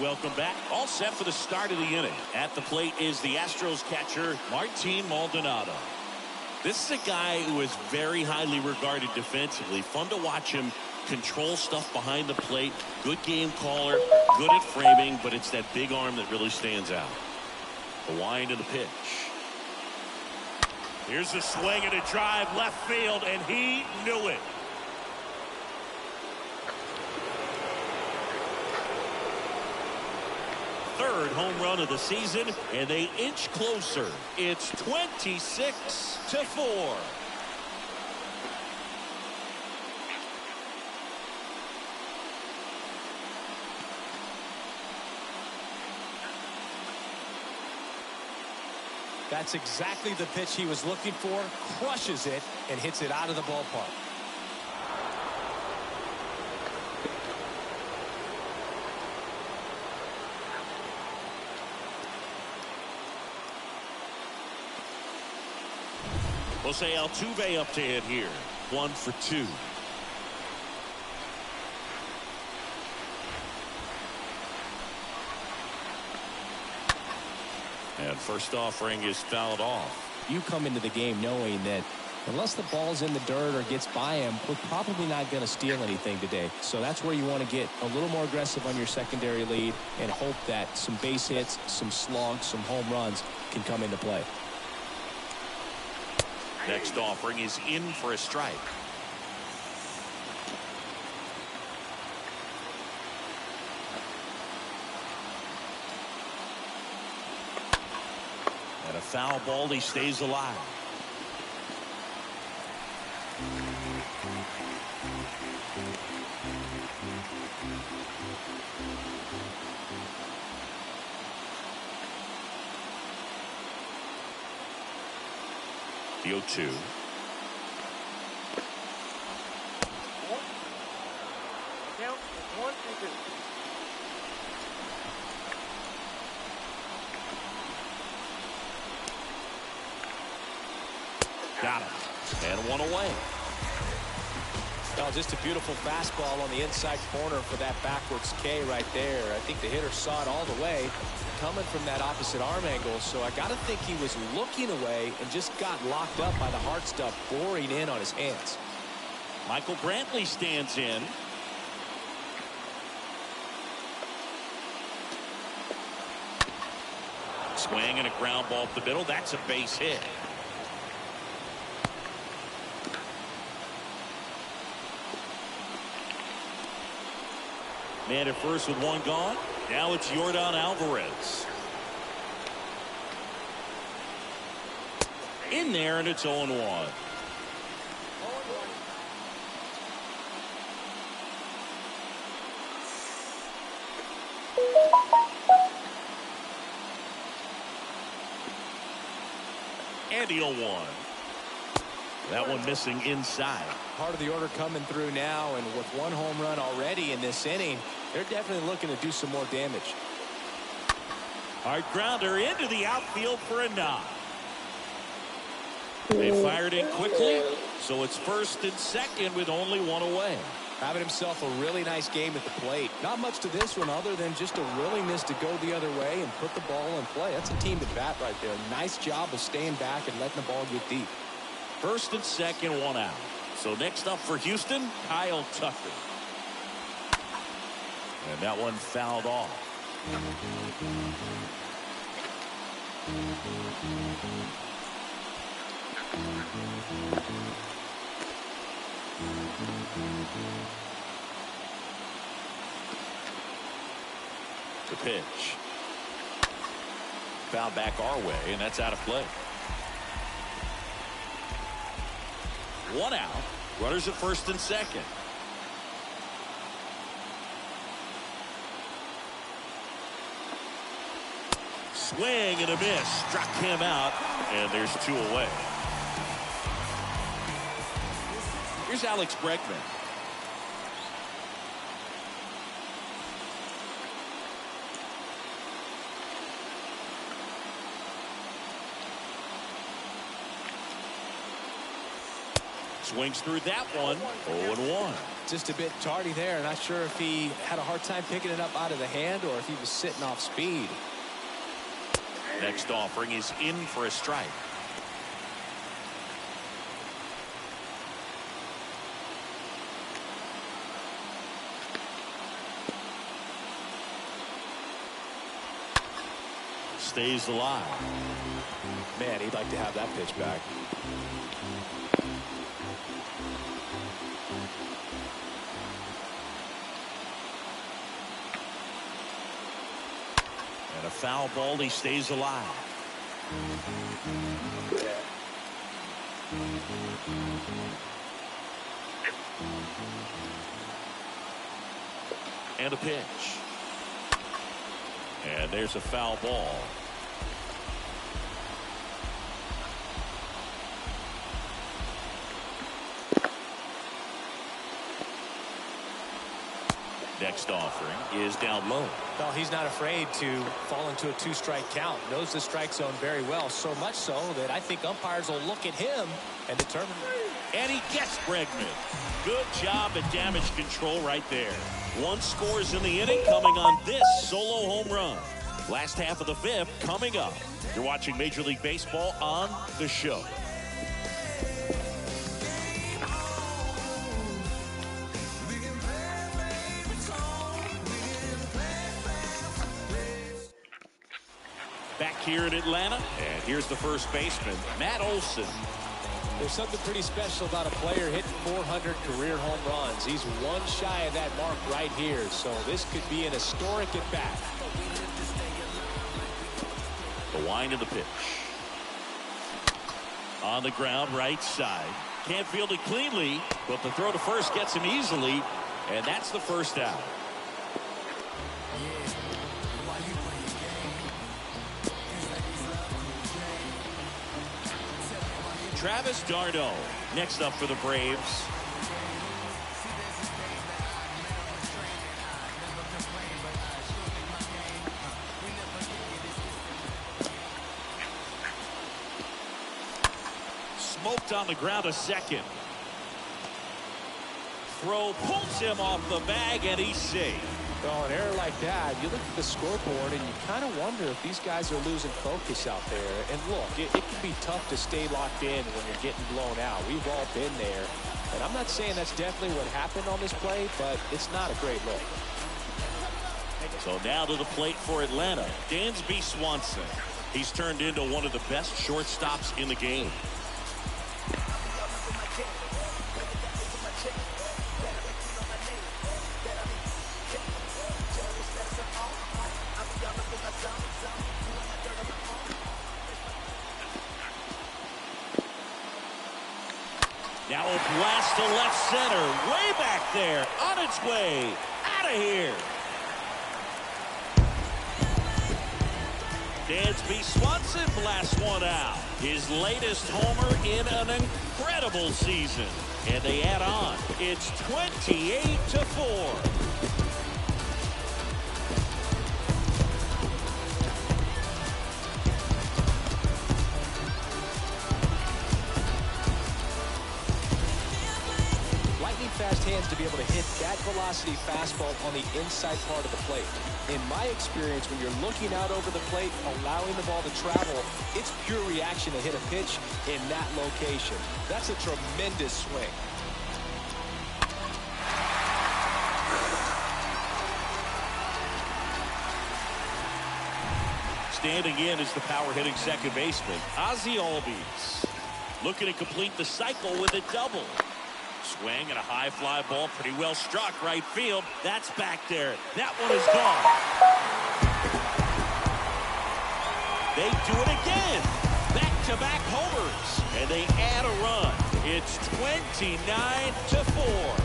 Welcome back. All set for the start of the inning. At the plate is the Astros catcher, Martin Maldonado. This is a guy who is very highly regarded defensively. Fun to watch him control stuff behind the plate. Good game caller, good at framing, but it's that big arm that really stands out. The wind of the pitch. Here's the swing and a drive left field, and he knew it. Third home run of the season, and they inch closer. It's 26-4. That's exactly the pitch he was looking for. Crushes it and hits it out of the ballpark. Jose Altuve up to hit here. 1 for 2. And first offering is fouled off. You come into the game knowing that unless the ball's in the dirt or gets by him, we're probably not going to steal anything today. So that's where you want to get a little more aggressive on your secondary lead and hope that some base hits, some slugs, some home runs can come into play. Next offering is in for a strike. And a foul ball, he stays alive. The 0-2. Got it. And 1 away. Oh, just a beautiful fastball on the inside corner for that backwards K right there. I think the hitter saw it all the way coming from that opposite arm angle. So I got to think he was looking away and just got locked up by the hard stuff boring in on his hands. Michael Brantley stands in. Swing and a ground ball up the middle. That's a base hit. Man at first with 1 gone. Now it's Yordan Alvarez. in there, and it's 0-1. And the 0-1. That one missing inside. Part of the order coming through now, and with one home run already in this inning, they're definitely looking to do some more damage. Hard grounder into the outfield for a nod. They fired in quickly, so it's first and second with only one away. Having himself a really nice game at the plate. Not much to this one other than just a willingness to go the other way and put the ball in play. That's a team at bat right there. Nice job of staying back and letting the ball get deep. First and second, one out. So next up for Houston, Kyle Tucker. And that one fouled off. The pitch. Foul back our way, and that's out of play. One out. Runners at first and second. Swing and a miss. Struck him out, and there's two away. Here's Alex Bregman. Swings through that one. 0-1. Just a bit tardy there. Not sure if he had a hard time picking it up out of the hand or if he was sitting off speed. Next offering is in for a strike. Stays alive. Man, he'd like to have that pitch back. And a foul ball, he stays alive. And a pitch. And there's a foul ball. Next offering is down low. Well, he's not afraid to fall into a two-strike count. Knows the strike zone very well, so much so that I think umpires will look at him and determine. And he gets Bregman. Good job at damage control right there. One scores in the inning coming on this solo home run. Last half of the fifth coming up. You're watching Major League Baseball on The Show. Back here in Atlanta, and here's the first baseman, Matt Olson. There's something pretty special about a player hitting 400 career home runs. He's one shy of that mark right here, so this could be an historic at bat. The wind of the pitch. On the ground, right side. Can't field it cleanly, but the throw to first gets him easily, and that's the first out. Travis d'Arnaud next up for the Braves. Smoked on the ground a second. Throw pulls him off the bag, and he's safe. Well, an error like that, you look at the scoreboard and you kind of wonder if these guys are losing focus out there. And look, it can be tough to stay locked in when you're getting blown out. We've all been there. And I'm not saying that's definitely what happened on this play, but it's not a great look. So now to the plate for Atlanta, Dansby Swanson. He's turned into one of the best shortstops in the game. Now a blast to left center. Way back there. On its way. Out of here. Dansby Swanson blasts one out. His latest homer in an incredible season. And they add on. It's 28-4. Fast hands to be able to hit that velocity fastball on the inside part of the plate. In my experience, when you're looking out over the plate, allowing the ball to travel, it's pure reaction to hit a pitch in that location. That's a tremendous swing. Standing in is the power-hitting second baseman, Ozzie Albies. Looking to complete the cycle with a double. Swing and a high fly ball, pretty well struck right field. That's back there. That one is gone. They do it again. Back-to-back homers. And they add a run. It's 29-4.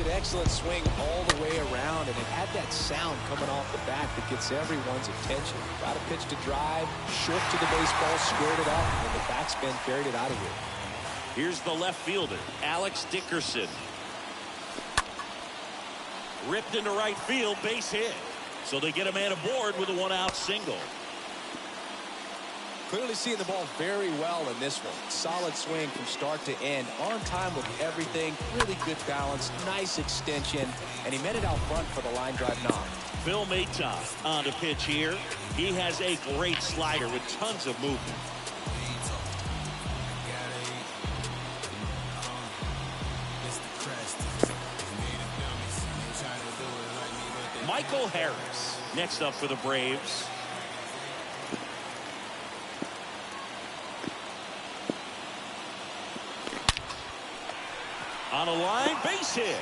Excellent swing all the way around, and it had that sound coming off the bat that gets everyone's attention. Got a pitch to drive, short to the baseball, squared it up, and the backspin carried it out of here. Here's the left fielder, Alex Dickerson. Ripped into right field, base hit. So they get a man aboard with a one-out single. Clearly seeing the ball very well in this one. Solid swing from start to end. On time with everything. Really good balance. Nice extension. And he met it out front for the line drive knock. Phil Maton on to pitch here. He has a great slider with tons of movement. Michael Harris next up for the Braves. On a line, base hit.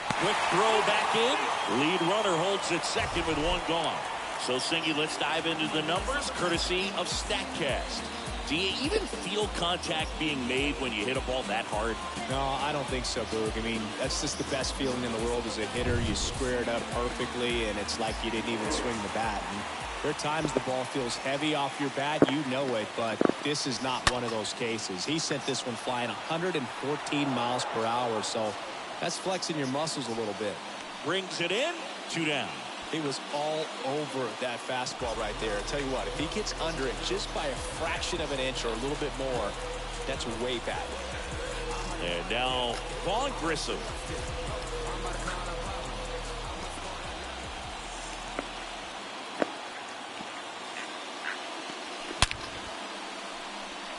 Quick throw back in. Lead runner holds at second with one gone. So, Singy, let's dive into the numbers, courtesy of StatCast. Do you even feel contact being made when you hit a ball that hard? No, I don't think so, Boog. I mean, that's just the best feeling in the world as a hitter. You square it up perfectly, and it's like you didn't even swing the bat. And there are times the ball feels heavy off your bat. You know it, but this is not one of those cases. He sent this one flying 114 miles per hour, so that's flexing your muscles a little bit. Brings it in, 2 down. He was all over that fastball right there. I tell you what, if he gets under it just by a fraction of an inch or a little bit more, that's way bad. And now, Vaughn Grissom.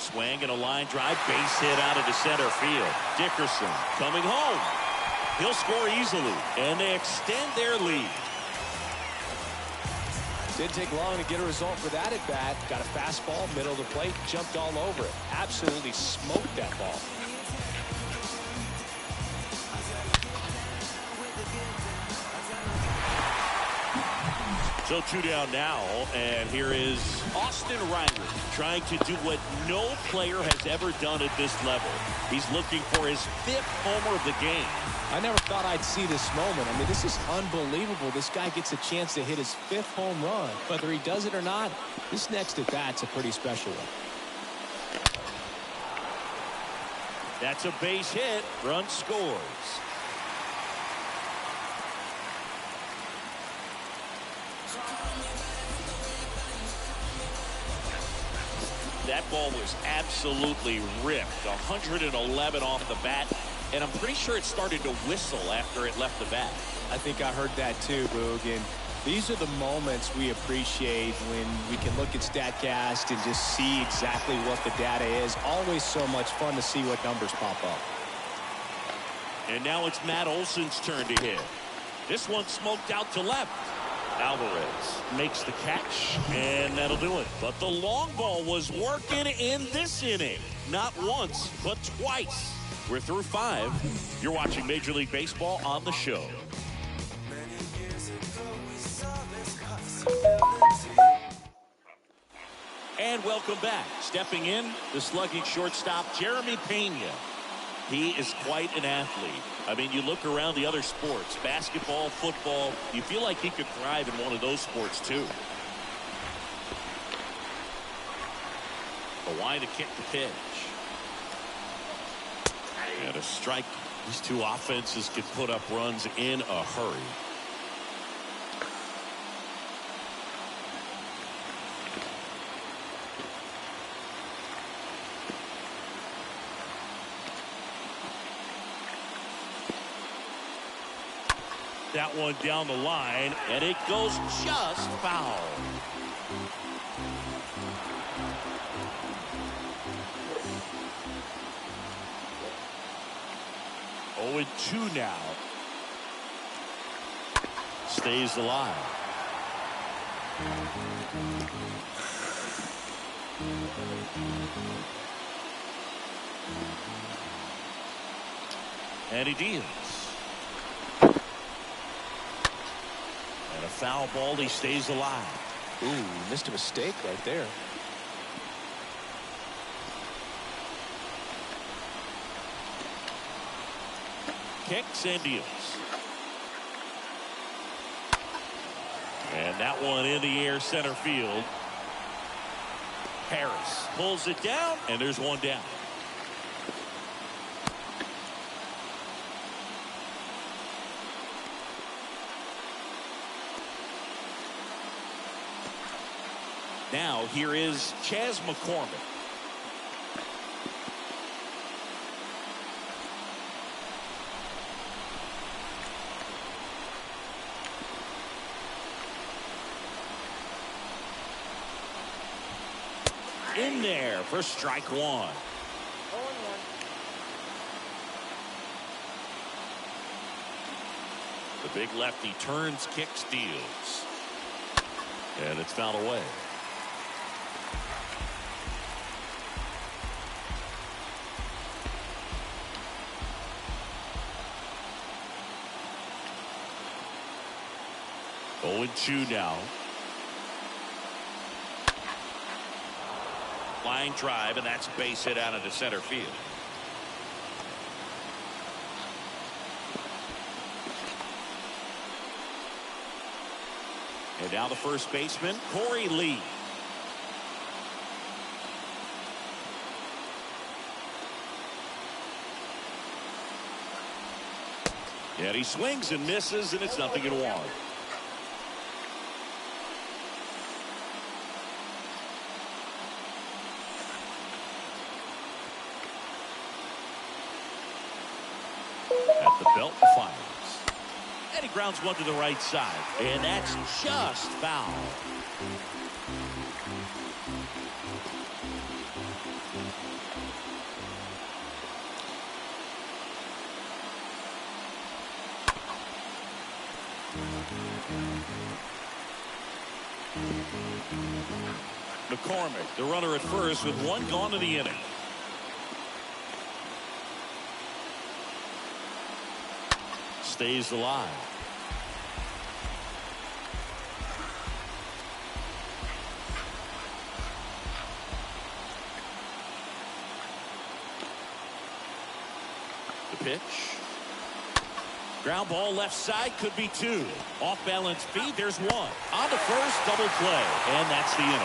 Swing and a line drive, base hit out into center field. Dickerson coming home. He'll score easily, and they extend their lead. Didn't take long to get a result for that at bat. Got a fastball, middle of the plate, jumped all over it. Absolutely smoked that ball. So 2 down now, and here is Austin Riley trying to do what no player has ever done at this level. He's looking for his 5th homer of the game. I never thought I'd see this moment. I mean, this is unbelievable. This guy gets a chance to hit his 5th home run. Whether he does it or not, this next at bat's a pretty special one. That's a base hit. Run scores. That ball was absolutely ripped. 111 off the bat. And I'm pretty sure it started to whistle after it left the bat. I think I heard that too, Boog. And these are the moments we appreciate when we can look at StatCast and just see exactly what the data is. Always so much fun to see what numbers pop up. And now it's Matt Olson's turn to hit. This one smoked out to left. Alvarez makes the catch, and that'll do it. But the long ball was working in this inning. Not once, but twice. We're through 5. You're watching Major League Baseball on the show. And welcome back. Stepping in, the slugging shortstop, Jeremy Pena. He is quite an athlete. I mean, you look around the other sports, basketball, football, you feel like he could thrive in one of those sports too. Kawhi to kick the pitch. And a strike. These two offenses can put up runs in a hurry. That one down the line, and it goes just foul. Oh, and 2 now. Stays alive. And he deals. And a foul ball, he stays alive. Ooh, missed a mistake right there. Kicks and deals. And that one in the air, center field. Harris pulls it down, and there's one down. Now here is Chas McCormick. In there for strike 1. The big lefty turns, kicks, deals. And it's fouled away. Oh, and 2 now. Line drive, and that's a base hit out into center field. And now the first baseman, Corey Lee. And he swings and misses, and it's 0-1. At the belt, fires. And he grounds one to the right side. And that's just foul. McCormick, the runner at first, with 1 gone in the inning. Stays alive. The pitch. Ground ball left side, could be 2. Off balance feed, there's 1. On to first, double play, and that's the inning.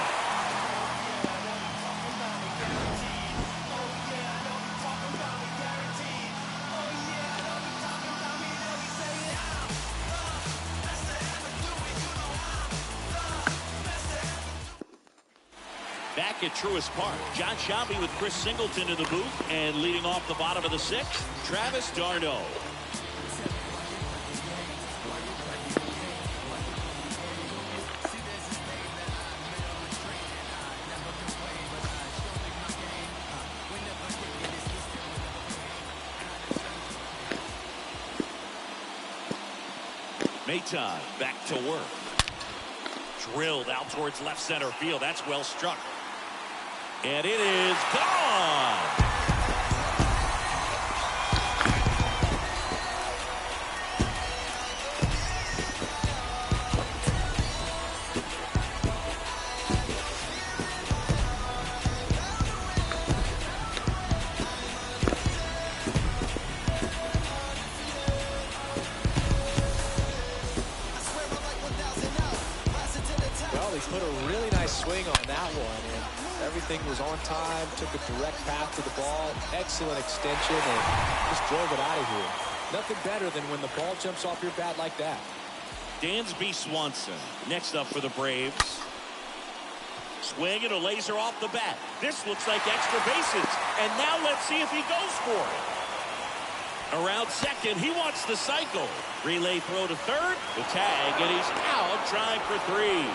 Back at Truist Park, John Sciambi with Chris Singleton in the booth, and leading off the bottom of the 6th, Travis d'Arnaud. Maton back to work. Drilled out towards left center field. That's well struck. And it is gone. swing on that one, and everything was on time, took a direct path to the ball, excellent extension, and just drove it out of here. Nothing better than when the ball jumps off your bat like that. Dansby Swanson next up for the Braves. Swing and a laser off the bat. This looks like extra bases, and now let's see if he goes for it. Around second, he wants the cycle. Relay throw to third, the tag, and he's out trying for 3.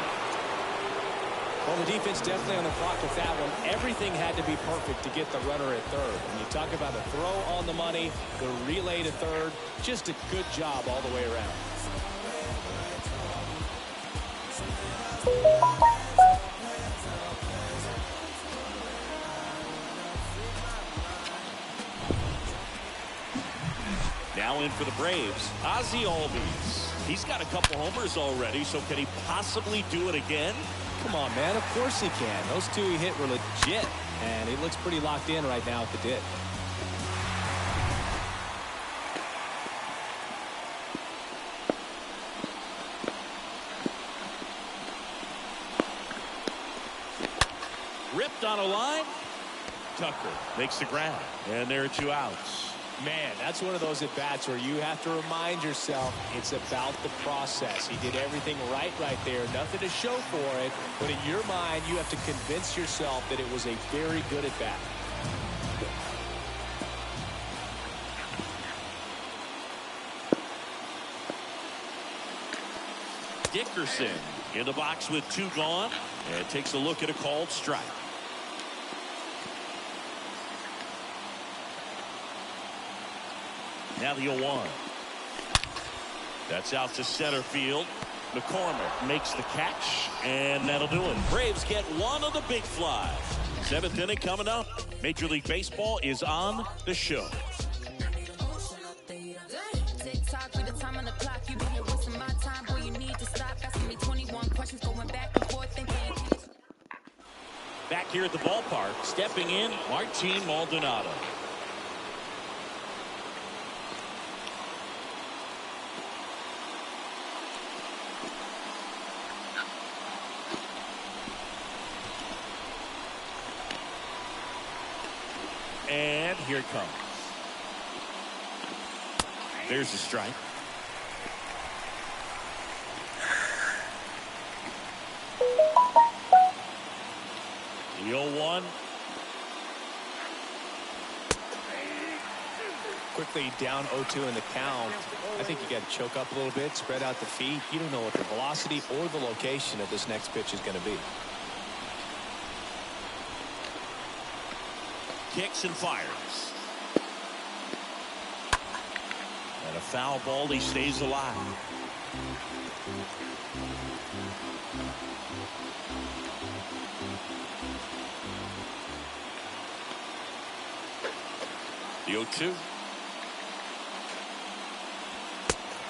Well, the defense definitely on the clock with that one. Everything had to be perfect to get the runner at third. When you talk about a throw on the money, the relay to third, just a good job all the way around. Now in for the Braves, Ozzie Albies. He's got a couple homers already, so can he possibly do it again? Come on, man. Of course he can. Those 2 he hit were legit, and he looks pretty locked in right now at the dip. Ripped on a line. Tucker makes the grab, and there are 2 outs. Man, that's one of those at-bats where you have to remind yourself it's about the process. He did everything right there. Nothing to show for it. But in your mind, you have to convince yourself that it was a very good at-bat. Dickerson in the box with 2 gone, and takes a look at a called strike. Now the 0-1. That's out to center field. McCormick makes the catch, and that'll do it. Braves get one of the big flies. 7th inning coming up. Major League Baseball is on the show. Back here at the ballpark, stepping in, Martin Maldonado. And here it comes. There's the strike. The 0-1. Quickly down 0-2 in the count. I think you got to choke up a little bit, spread out the feet. You don't know what the velocity or the location of this next pitch is going to be. Kicks and fires. And a foul ball, he stays alive. The 0-2.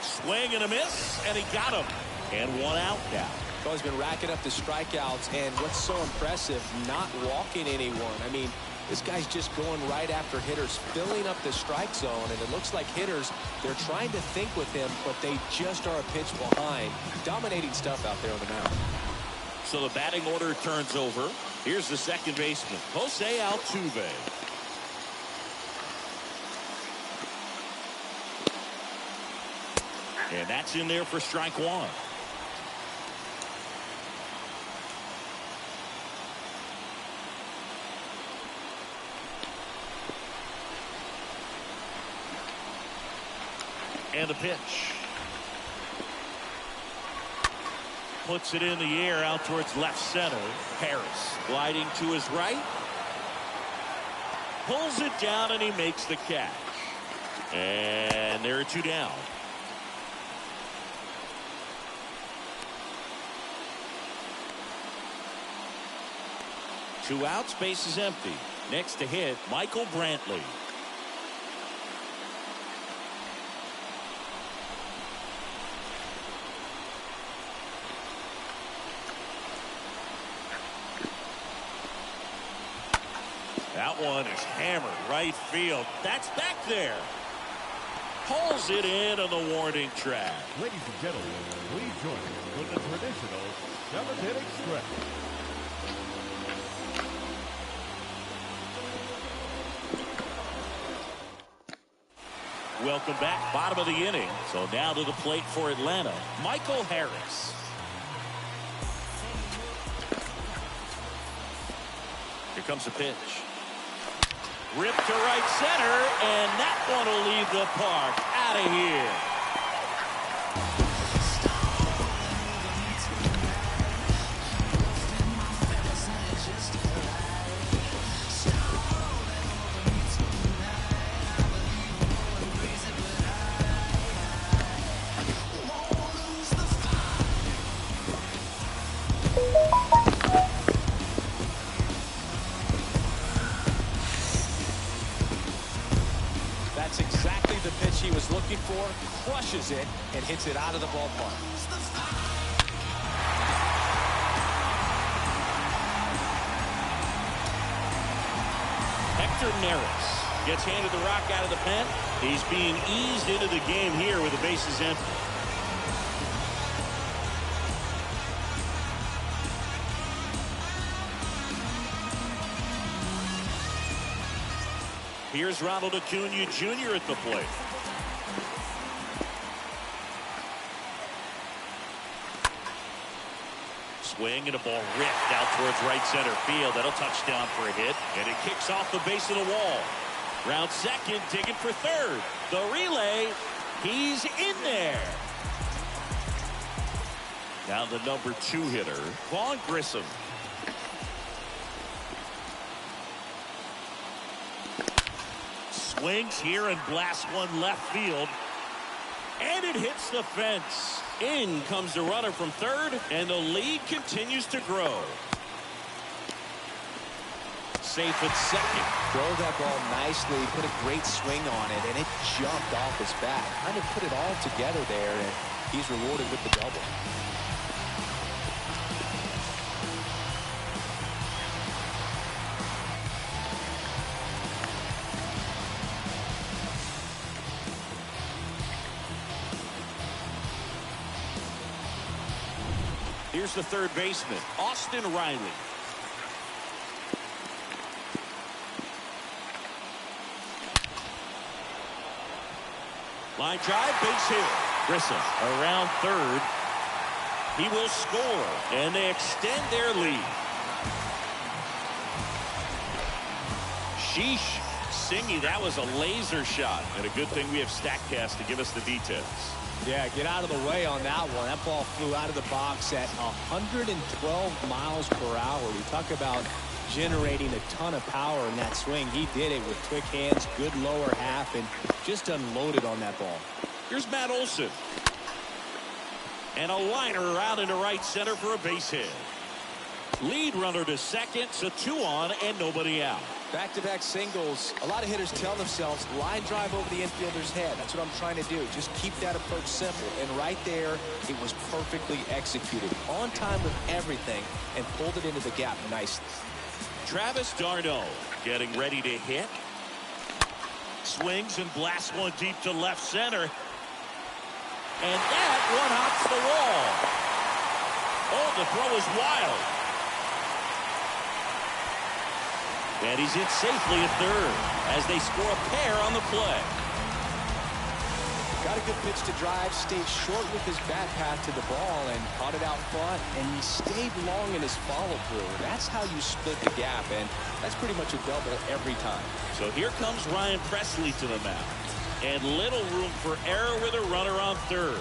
Swing and a miss, and he got him. And 1 out now. Well, he's been racking up the strikeouts, and what's so impressive, not walking anyone. I mean, this guy's just going right after hitters, filling up the strike zone, and it looks like hitters, they're trying to think with him, but they just are a pitch behind. Dominating stuff out there on the mound. So the batting order turns over. Here's the second baseman, Jose Altuve. And that's in there for strike 1. And the pitch. Puts it in the air out towards left center. Harris gliding to his right. Pulls it down and he makes the catch. And there are 2 down. Two outs, base is empty. Next to hit, Michael Brantley. That one is hammered right field. That's back there. Pulls it in on the warning track. Ladies and gentlemen, please join us for the traditional 7th inning stretch. Welcome back. Bottom of the inning. So now to the plate for Atlanta, Michael Harris. Here comes a pitch. Ripped to right center, and that one will leave the park. Out of here. That's exactly the pitch he was looking for. Crushes it and hits it out of the ballpark. Hector Neris gets handed the rock out of the pen. He's being eased into the game here with the bases empty. Here's Ronald Acuna Jr. at the plate. Swing and a ball ripped out towards right center field. That'll touch down for a hit. And it kicks off the base of the wall. Round second, digging for third. The relay, he's in there. Now the number 2 hitter, Vaughn Grissom. Swings here and blasts one left field. And it hits the fence. In comes the runner from third, and the lead continues to grow. Safe at second. Drove that ball nicely, put a great swing on it, and it jumped off his bat. Kind of put it all together there, and he's rewarded with the double. Here's the third baseman, Austin Riley. Line drive, base hit. Grissom around third. He will score, and they extend their lead. Sheesh. Singy, that was a laser shot. And a good thing we have StatCast to give us the details. Yeah, get out of the way on that one. That ball flew out of the box at 112 miles per hour. We talk about generating a ton of power in that swing. He did it with quick hands, good lower half, and just unloaded on that ball. Here's Matt Olson. And a liner out into right center for a base hit. Lead runner to second, so 2 on and nobody out. Back-to-back singles. A lot of hitters tell themselves, line drive over the infielder's head. That's what I'm trying to do. Just keep that approach simple. And right there, it was perfectly executed. On time with everything, and pulled it into the gap nicely. Travis d'Arnaud getting ready to hit. Swings and blasts one deep to left center. And that one hops the wall. Oh, the throw is wild. And he's in safely at third as they score a pair on the play. Got a good pitch to drive, stayed short with his bat path to the ball and caught it out front, and he stayed long in his follow-through. That's how you split the gap, and that's pretty much a double every time. So here comes Ryan Presley to the mound. And little room for error with a runner on third.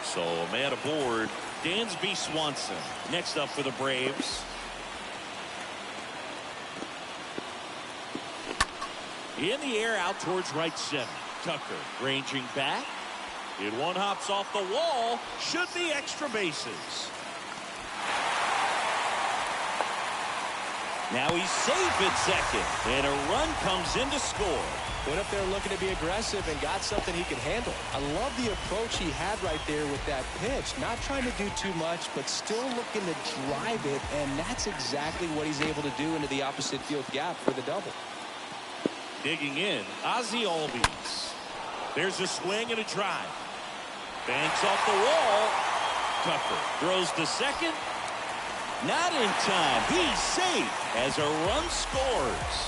So a man aboard, Dansby Swanson. Next up for the Braves. In the air out towards right center. Tucker ranging back. And one hops off the wall. Should be extra bases. Now he's safe at second. And a run comes in to score. Went up there looking to be aggressive and got something he could handle. I love the approach he had right there with that pitch. Not trying to do too much, but still looking to drive it, and that's exactly what he's able to do into the opposite field gap for the double. Digging in, Ozzie Albies. There's a swing and a drive. Banks off the wall. Tucker throws to second. Not in time. He's safe as a run scores.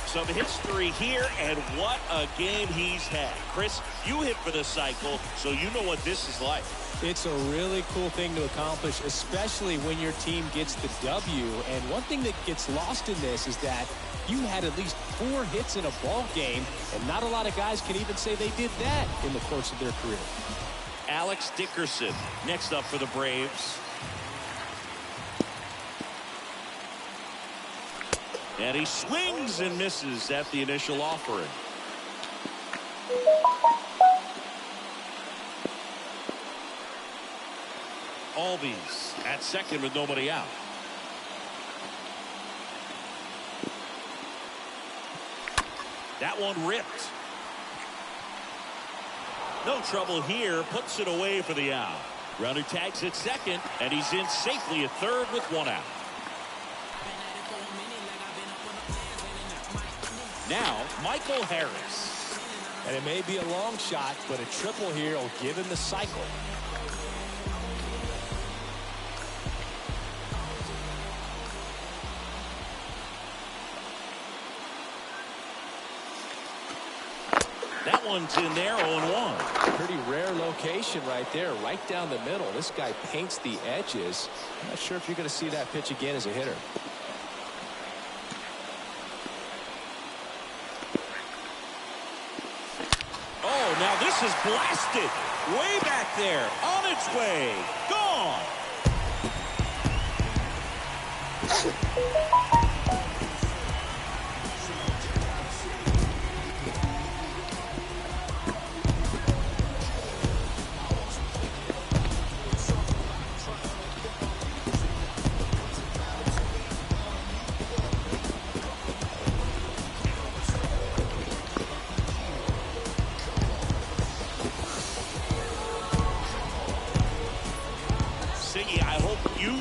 Some history here, and what a game he's had. Chris, you hit for the cycle, so you know what this is like. It's a really cool thing to accomplish, especially when your team gets the W. And one thing that gets lost in this is that you had at least 4 hits in a ball game, and not a lot of guys can even say they did that in the course of their career. Alex Dickerson next up for the Braves. And he swings and misses at the initial offering. Albies at second with nobody out. That one ripped. No trouble here. Puts it away for the out. Runner tags at second, and he's in safely at third with 1 out. Now, Michael Harris. And it may be a long shot, but a triple here will give him the cycle. That one's in there, 0-1. Pretty rare location right there, right down the middle. This guy paints the edges. I'm not sure if you're going to see that pitch again as a hitter. Oh, now this is blasted. Way back there. On its way. Gone.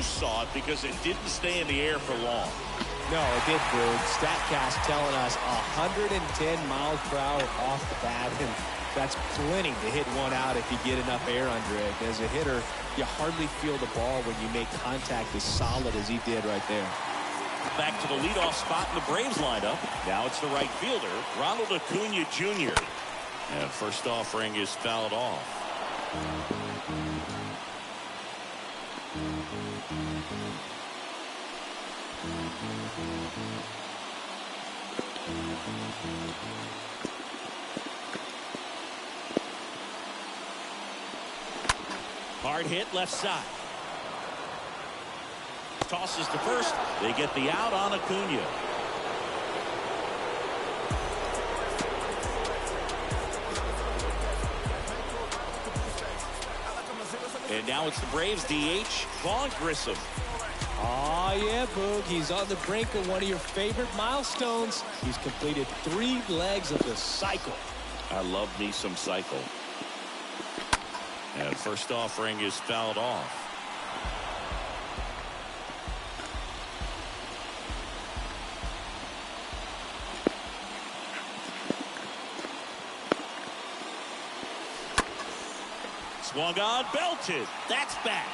Saw it because it didn't stay in the air for long. No, it did, Boog. StatCast telling us 110 miles per hour off the bat, and that's plenty to hit one out if you get enough air under it. As a hitter, you hardly feel the ball when you make contact as solid as he did right there. Back to the leadoff spot in the Braves lineup. Now it's the right fielder, Ronald Acuna Jr. And first offering is fouled off. Hard hit left side. Tosses to first. They get the out on Acuna. And now it's the Braves DH, Vaughn Grissom. Oh, yeah, Boog. He's on the brink of one of your favorite milestones. He's completed 3 legs of the cycle. I love me some cycle. And first offering is fouled off. Swung on, belted. That's back.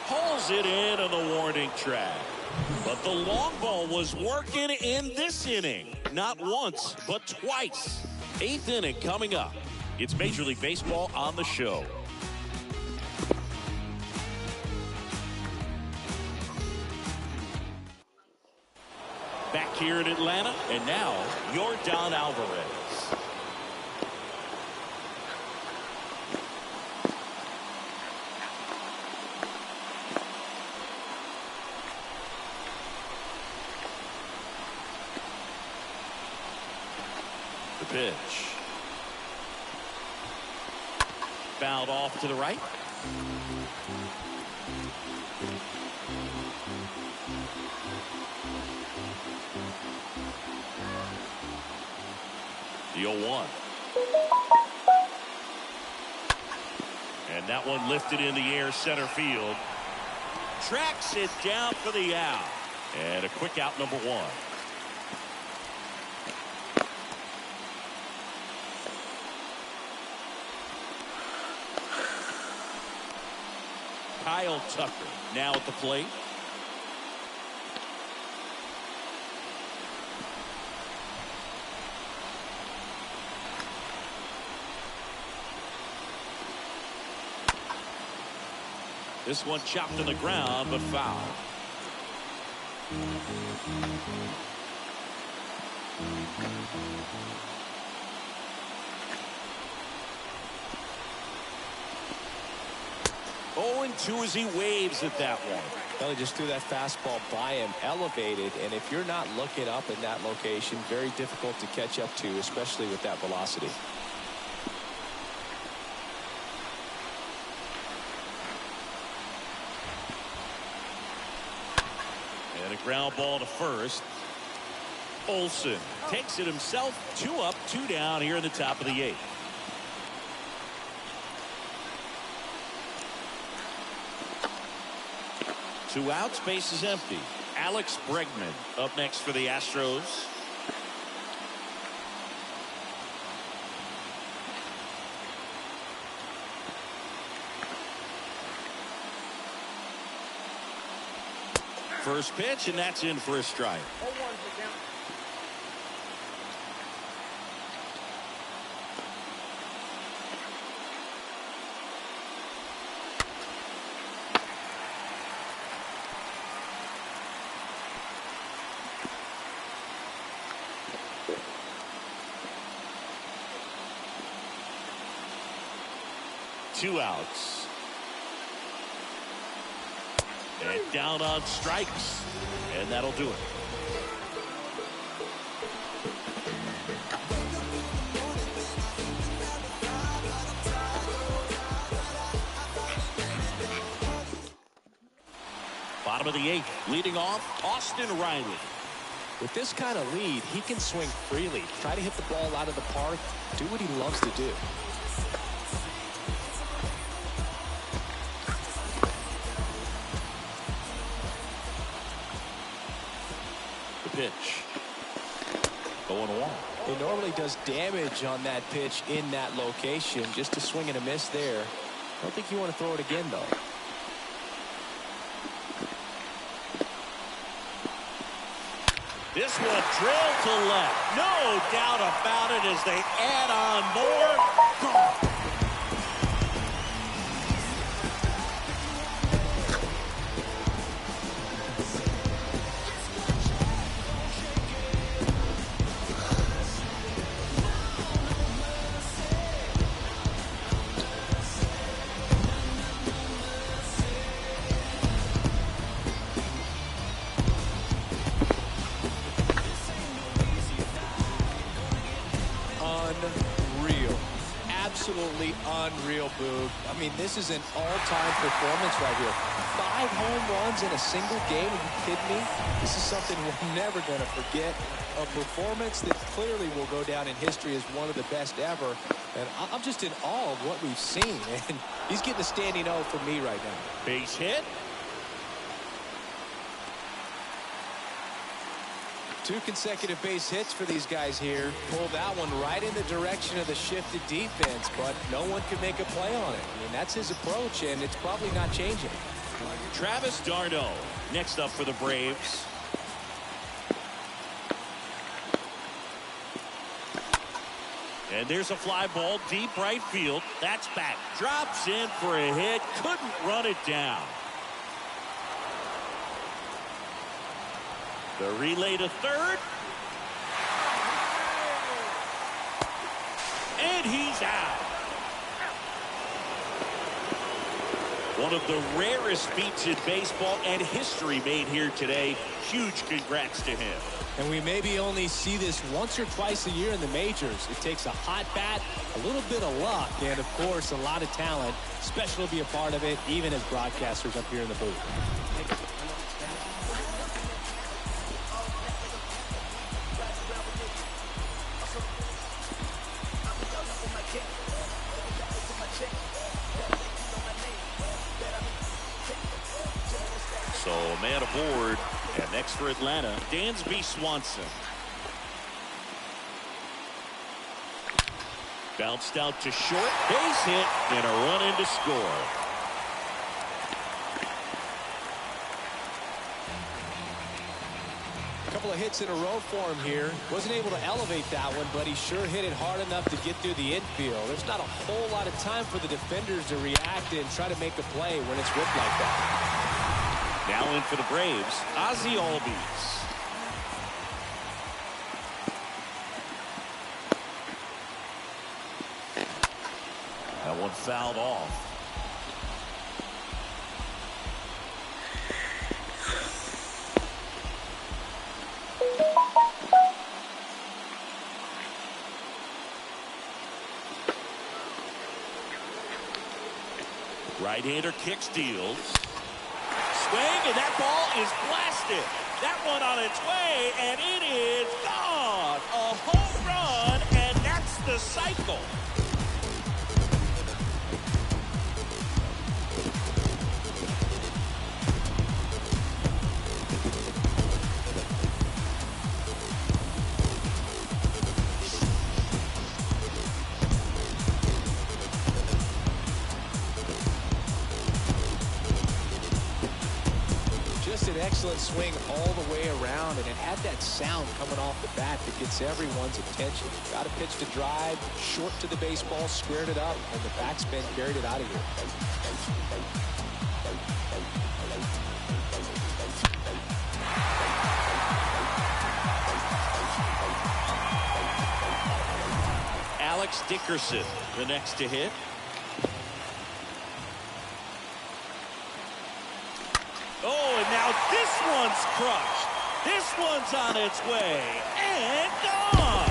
Pulls it in on the warning track. But the long ball was working in this inning. Not once, but twice. 8th inning coming up. It's Major League Baseball on the show. Back here in Atlanta, and now Yordan Alvarez. The pitch. Fouled off to the right. The 0-1. And that one lifted in the air center field. Tracks it down for the out. And a quick out, number 1. Kyle Tucker now at the plate. This one chopped to the ground, but foul. Oh, and 2 as he waves at that one. Well, he just threw that fastball by him, elevated, and if you're not looking up in that location, very difficult to catch up to, especially with that velocity. And a ground ball to first. Olson takes it himself. 2 up, 2 down here in the top of the 8th. Two outs, base is empty. Alex Bregman up next for the Astros. First pitch, and that's in for a strike. Two outs. And down on strikes. And that'll do it. Bottom of the 8th. Leading off, Austin Riley. With this kind of lead, he can swing freely. Try to hit the ball out of the park. Do what he loves to do. Pitch. 0-1. He normally does damage on that pitch in that location. Just a swing and a miss there. I don't think you want to throw it again, though. This one drilled to left. No doubt about it as they add on more. Gone. Absolutely unreal, Boog. I mean, this is an all-time performance right here. 5 home runs in a single game. Are you kidding me? This is something we're never going to forget. A performance that clearly will go down in history as one of the best ever. And I'm just in awe of what we've seen. And he's getting a standing O from me right now. Base hit. 2 consecutive base hits for these guys here. Pulled that one right in the direction of the shifted defense, but no one can make a play on it. I mean, that's his approach, and it's probably not changing. Travis d'Arnaud next up for the Braves. And there's a fly ball deep right field. That's back. Drops in for a hit. Couldn't run it down. The relay to third. And he's out. One of the rarest feats in baseball and history made here today. Huge congrats to him. And we maybe only see this once or twice a year in the majors. It takes a hot bat, a little bit of luck, and of course a lot of talent. Special to be a part of it, even as broadcasters up here in the booth. So a man aboard, and next for Atlanta, Dansby Swanson. Bounced out to short, base hit, and a run in to score. couple of hits in a row for him here. Wasn't able to elevate that one, but he sure hit it hard enough to get through the infield. There's not a whole lot of time for the defenders to react and try to make a play when it's ripped like that. Now in for the Braves, Ozzie Albies. That one fouled off. Right-hander kicks, deals. Swing, and that ball is blasted. That one on its way, and it is gone. A home run, and that's the cycle. Excellent swing all the way around, and it had that sound coming off the bat that gets everyone's attention. Got a pitch to drive, short to the baseball, squared it up, and the backspin carried it out of here. Alex Dickerson, the next to hit. Oh, and now this one's crushed. This one's on its way and gone.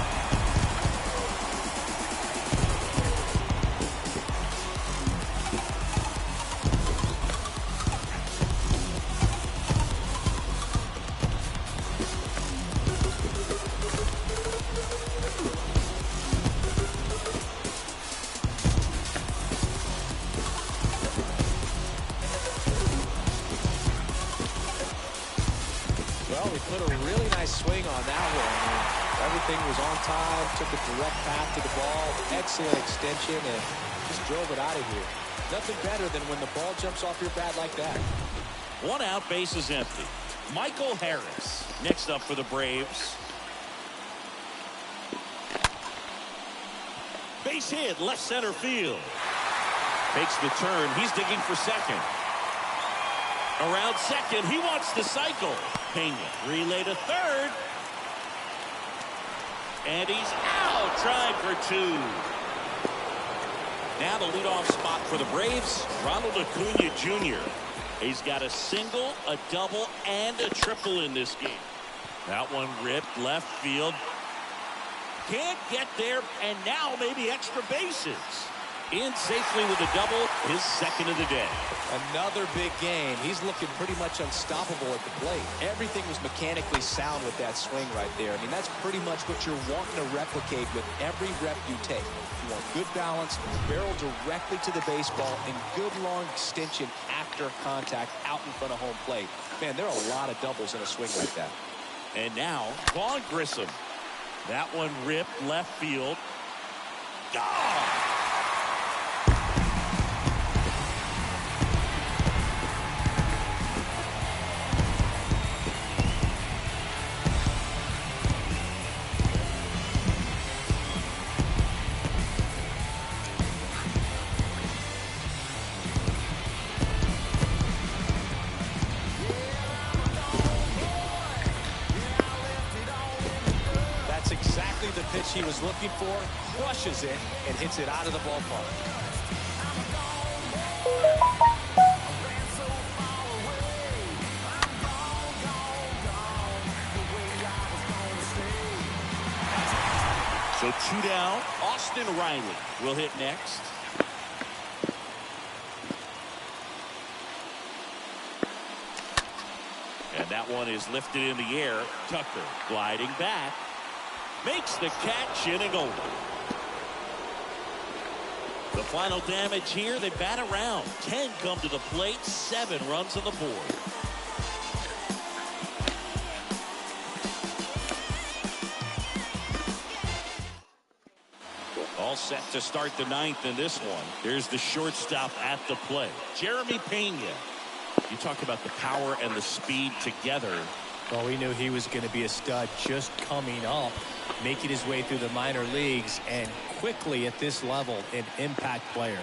Put a really nice swing on that one. Everything was on time, took a direct path to the ball, excellent extension, and just drove it out of here. Nothing better than when the ball jumps off your bat like that. 1 out, base is empty. Michael Harris next up for the Braves. Base hit, left center field. Makes the turn. He's digging for second. Around second, he wants the cycle. Pena relay to third. And he's out, trying for 2. Now the leadoff spot for the Braves, Ronald Acuna Jr. He's got a single, a double, and a triple in this game. That one ripped left field. Can't get there, and now maybe extra bases. In safely with a double, his second of the day. Another big game. He's looking pretty much unstoppable at the plate. Everything was mechanically sound with that swing right there. I mean, that's pretty much what you're wanting to replicate with every rep you take. You want good balance, barrel directly to the baseball, and good long extension after contact out in front of home plate. Man, there are a lot of doubles in a swing like that. And now, Vaughn Grissom. That one ripped left field. Gone! The pitch he was looking for, crushes it, and hits it out of the ballpark. So 2 down. Austin Riley will hit next. And that one is lifted in the air. Tucker gliding back. Makes the catch, inning over. The final damage here, they bat around. 10 come to the plate, 7 runs on the board. All set to start the 9th in this one. Here's the shortstop at the plate, Jeremy Pena. You talk about the power and the speed together. Well, we knew he was going to be a stud just coming up, making his way through the minor leagues, and quickly at this level, an impact player.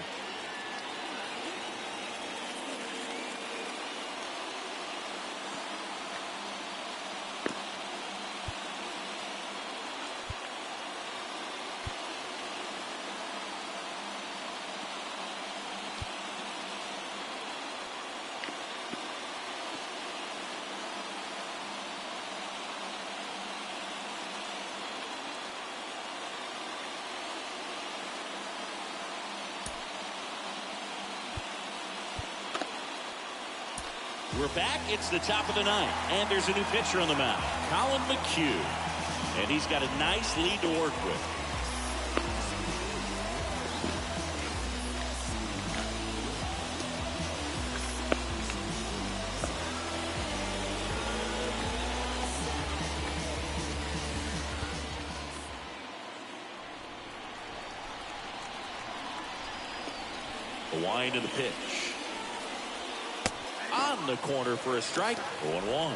We're back. It's the top of the ninth, and there's a new pitcher on the mound, Collin McHugh, and he's got a nice lead to work with. The wind of the pitch. On the corner for a strike. 0-1.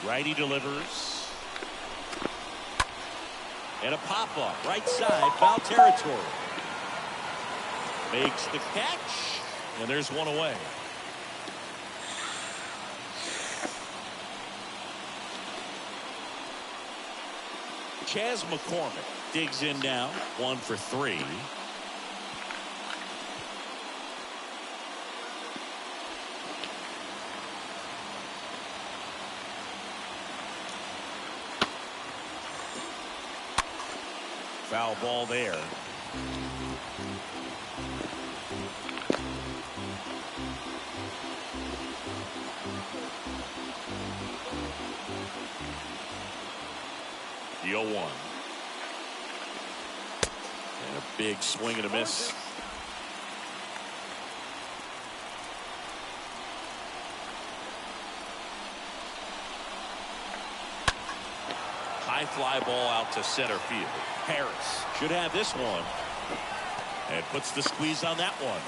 Righty delivers. And a pop-up right side, foul territory. Makes the catch. And there's one away. Chas McCormick digs in now. 1 for 3. Foul ball there. The 0-1. And a big swing and a miss. High fly ball out to center field. Harris should have this one. And puts the squeeze on that one.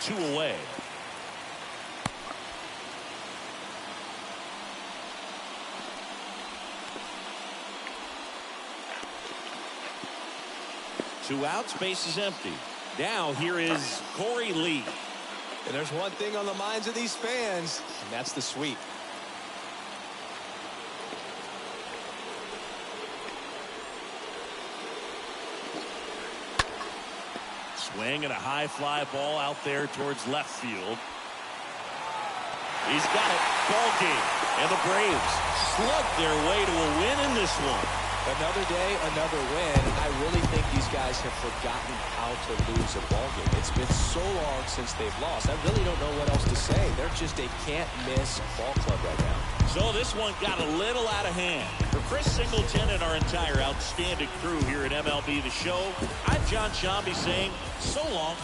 2 away. Two outs, base is empty. Now here is Corey Lee. And there's one thing on the minds of these fans, and that's the sweep. Swing and a high fly ball out there towards left field. He's got it. Ball game. And the Braves slugged their way to a win in this one. Another day, another win. I really think these guys have forgotten how to lose a ball game. It's been so long since they've lost. I really don't know what else to say. They're just a can't-miss ball club right now. So this one got a little out of hand. For Chris Singleton and our entire outstanding crew here at MLB The Show, I'm John Shambi saying so long.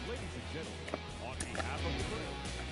Ladies and gentlemen, on behalf of the crew